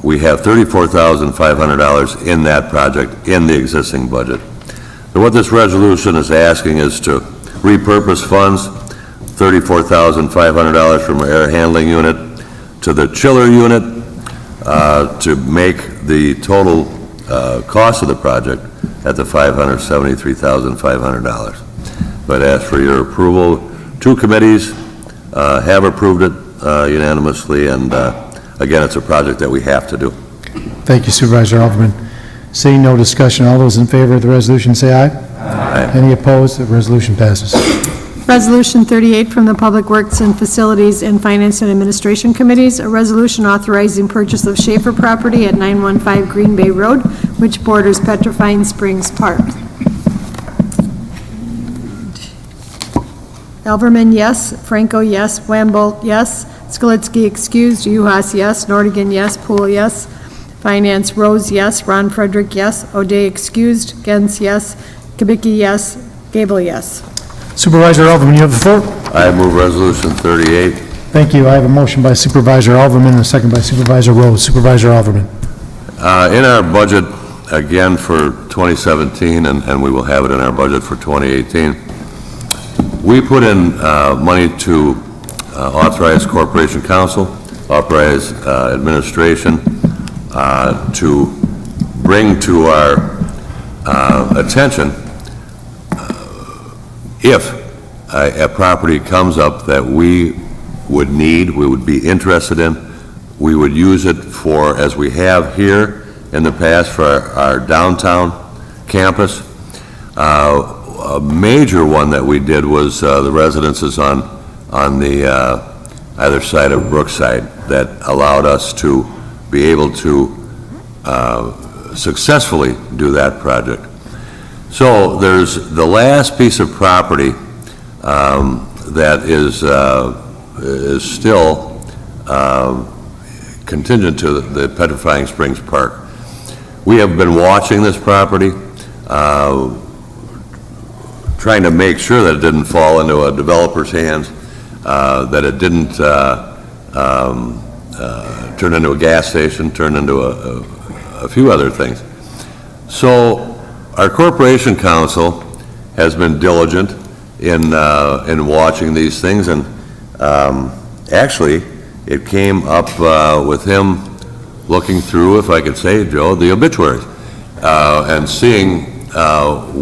We have $34,500 in that project in the existing budget. So what this resolution is asking is to repurpose funds, $34,500 from our air handling unit to the chiller unit to make the total cost of the project at the $573,500. So I'd ask for your approval. 2 committees have approved it unanimously, and again, it's a project that we have to do. Thank you, Supervisor Alverman. Seeing no discussion, all those in favor of the resolution say aye. Aye. Any opposed? The resolution passes. Resolution 38 from the Public Works and Facilities and Finance and Administration Committees, a resolution authorizing purchase of Schaefer property at 915 Green Bay Road, which borders Petrifying Springs Park. Alverman, yes. Franco, yes. Wamble, yes. Skalitsky, excused. Uhas, yes. Nordigan, yes. Poole, yes. Finance, Rose, yes. Ron Frederick, yes. O'Day, excused. Gens, yes. Kubicki, yes. Gable, yes. Supervisor Alverman, you have the floor. I move Resolution 38. Thank you. I have a motion by Supervisor Alverman and a second by Supervisor Rose. Supervisor Alverman. In our budget, again for 2017, and we will have it in our budget for 2018, we put in money to authorize Corporation Counsel, authorize administration to bring to our attention if a property comes up that we would need, we would be interested in, we would use it for, as we have here in the past, for our downtown campus. A major one that we did was the residences on the either side of Brookside that allowed us to be able to successfully do that project. So there's the last piece of property that is still contingent to the Petrifying Springs Park. We have been watching this property, trying to make sure that it didn't fall into a developer's hands, that it didn't turn into a gas station, turn into a few other things. So our Corporation Counsel has been diligent in watching these things, and Actually, it came up with him looking through, if I could say, Joe, the obituaries, and seeing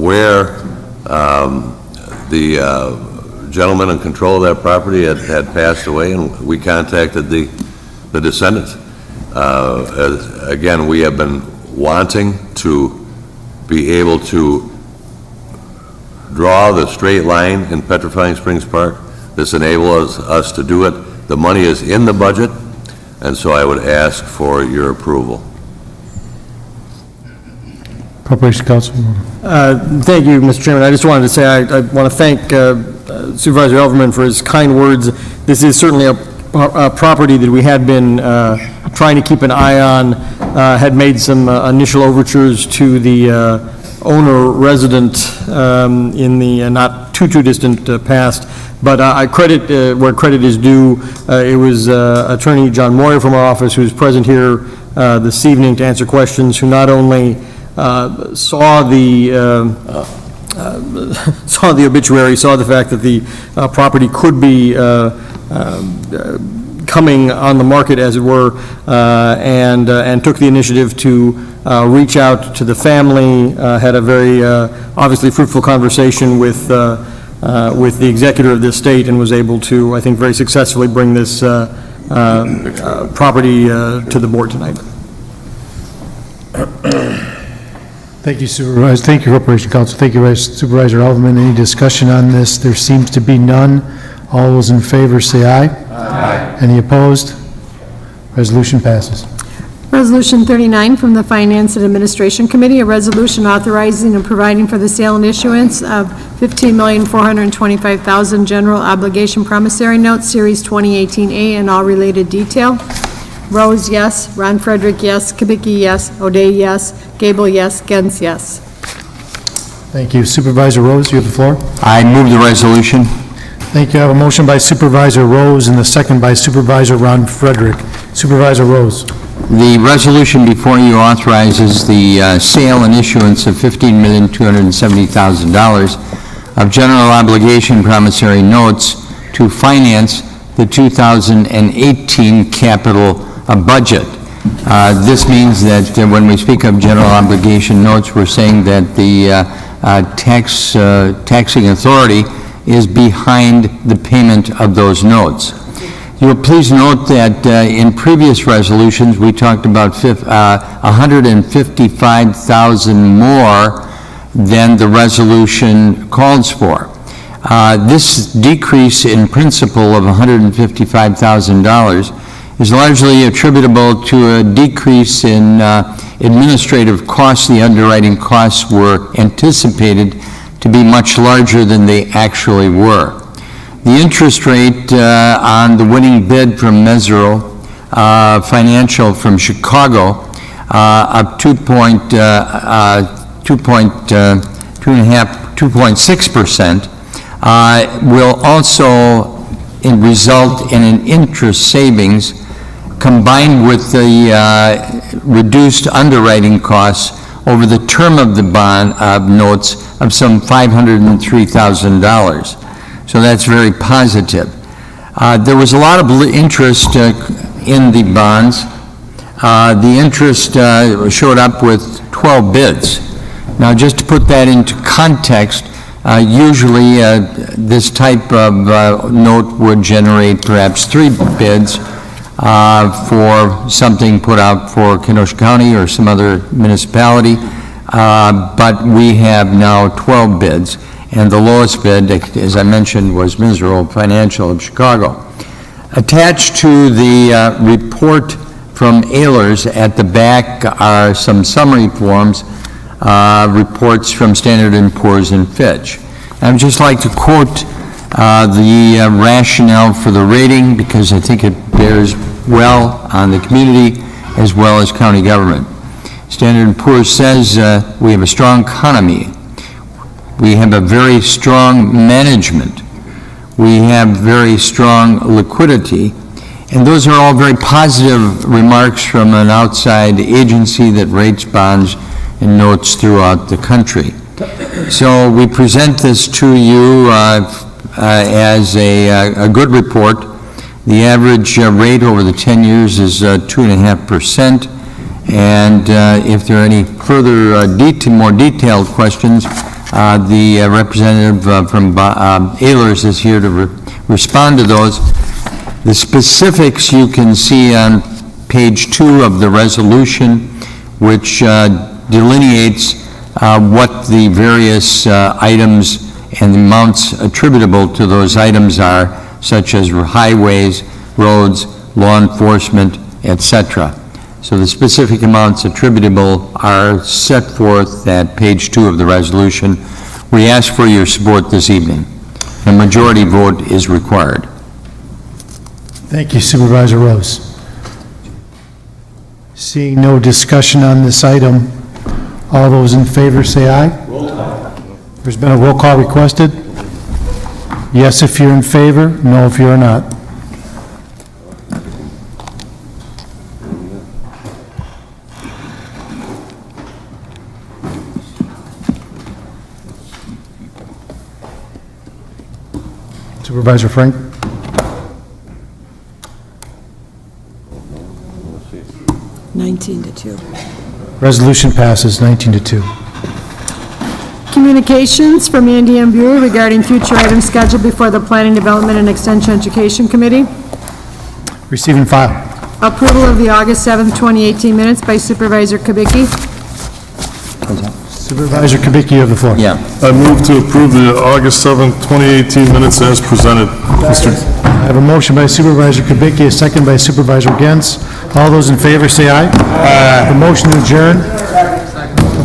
where the gentleman in control of that property had passed away, and we contacted the descendants. Again, we have been wanting to be able to draw the straight line in Petrifying Springs Park. This enables us to do it. The money is in the budget, and so I would ask for your approval. Corporation Counsel. Thank you, Mr. Chairman. I just wanted to say I want to thank Supervisor Elverman for his kind words. This is certainly a property that we had been trying to keep an eye on, had made some initial overtures to the owner-resident in the not too distant past. But I credit where credit is due. It was Attorney John Moyer from our office who's present here this evening to answer questions, who not only saw the obituary, saw the fact that the property could be coming on the market, as it were, and took the initiative to reach out to the family, had a very obviously fruitful conversation with the executor of this state, and was able to, I think, very successfully bring this property to the board tonight. Thank you, Supervisor. Thank you, Corporation Counsel. Thank you, Supervisor Alderman. Any discussion on this? There seems to be none. All those in favor say aye. Aye. Any opposed? Resolution passes. Resolution 39 from the Finance and Administration Committee, a resolution authorizing and providing for the sale and issuance of $15,425,000 general obligation promissory notes, Series 2018A, and all related detail. Rose, yes. Ron Frederick, yes. Kubicki, yes. O'Day, yes. Gable, yes. Gens, yes. Thank you. Supervisor Rose, you have the floor. I move the resolution. Thank you. I have a motion by Supervisor Rose and a second by Supervisor Ron Frederick. Supervisor Rose. The resolution before you authorizes the sale and issuance of $15,270,000 of general obligation promissory notes to finance the 2018 capital budget. This means that when we speak of general obligation notes, we're saying that the taxing authority is behind the payment of those notes. You'll please note that in previous resolutions, we talked about $155,000 more than the resolution calls for. This decrease in principal of $155,000 is largely attributable to a decrease in administrative costs. The underwriting costs were anticipated to be much larger than they actually were. The interest rate on the winning bid from Mezero Financial from Chicago of 2.6% will also result in an interest savings combined with the reduced underwriting costs over the term of the bond notes of some $503,000. So that's very positive. There was a lot of interest in the bonds. The interest showed up with 12 bids. Now, just to put that into context, usually this type of note would generate perhaps 3 bids for something put out for Kenosha County or some other municipality, but we have now 12 bids, and the lowest bid, as I mentioned, was Mezero Financial of Chicago. Attached to the report from Ehlers at the back are some summary forms, reports from Standard & Poor's and Fitch. I would just like to quote the rationale for the rating, because I think it bears well on the community as well as county government. Standard & Poor's says we have a strong economy, we have a very strong management, we have very strong liquidity, and those are all very positive remarks from an outside agency that rates bonds and notes throughout the country. So we present this to you as a good report. The average rate over the 10 years is 2.5%. And if there are any further more detailed questions, the representative from Ehlers is here to respond to those. The specifics you can see on page 2 of the resolution, which delineates what the various items and the amounts attributable to those items are, such as highways, roads, law enforcement, etc. So the specific amounts attributable are set forth at page 2 of the resolution. We ask for your support this evening. A majority vote is required. Thank you, Supervisor Rose. Seeing no discussion on this item, all those in favor say aye. There's been a roll call requested. Yes if you're in favor, no if you're not. Supervisor Frank? Nineteen to 2. Resolution passes 19-2. Communications from Andy M. Buer regarding future items scheduled before the Planning, Development, and Extension Education Committee. Receive and file. Approval of the August 7th, 2018 minutes by Supervisor Kubicki. Supervisor Kubicki, you have the floor. Yeah. I move to approve the August 7th, 2018 minutes as presented. I have a motion by Supervisor Kubicki, a second by Supervisor Gens. All those in favor say aye. Aye. A motion to adjourn.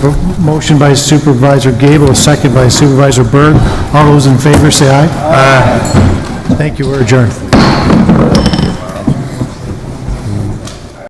A motion by Supervisor Gable, a second by Supervisor Berg. All those in favor say aye. Aye. Thank you, we're adjourned.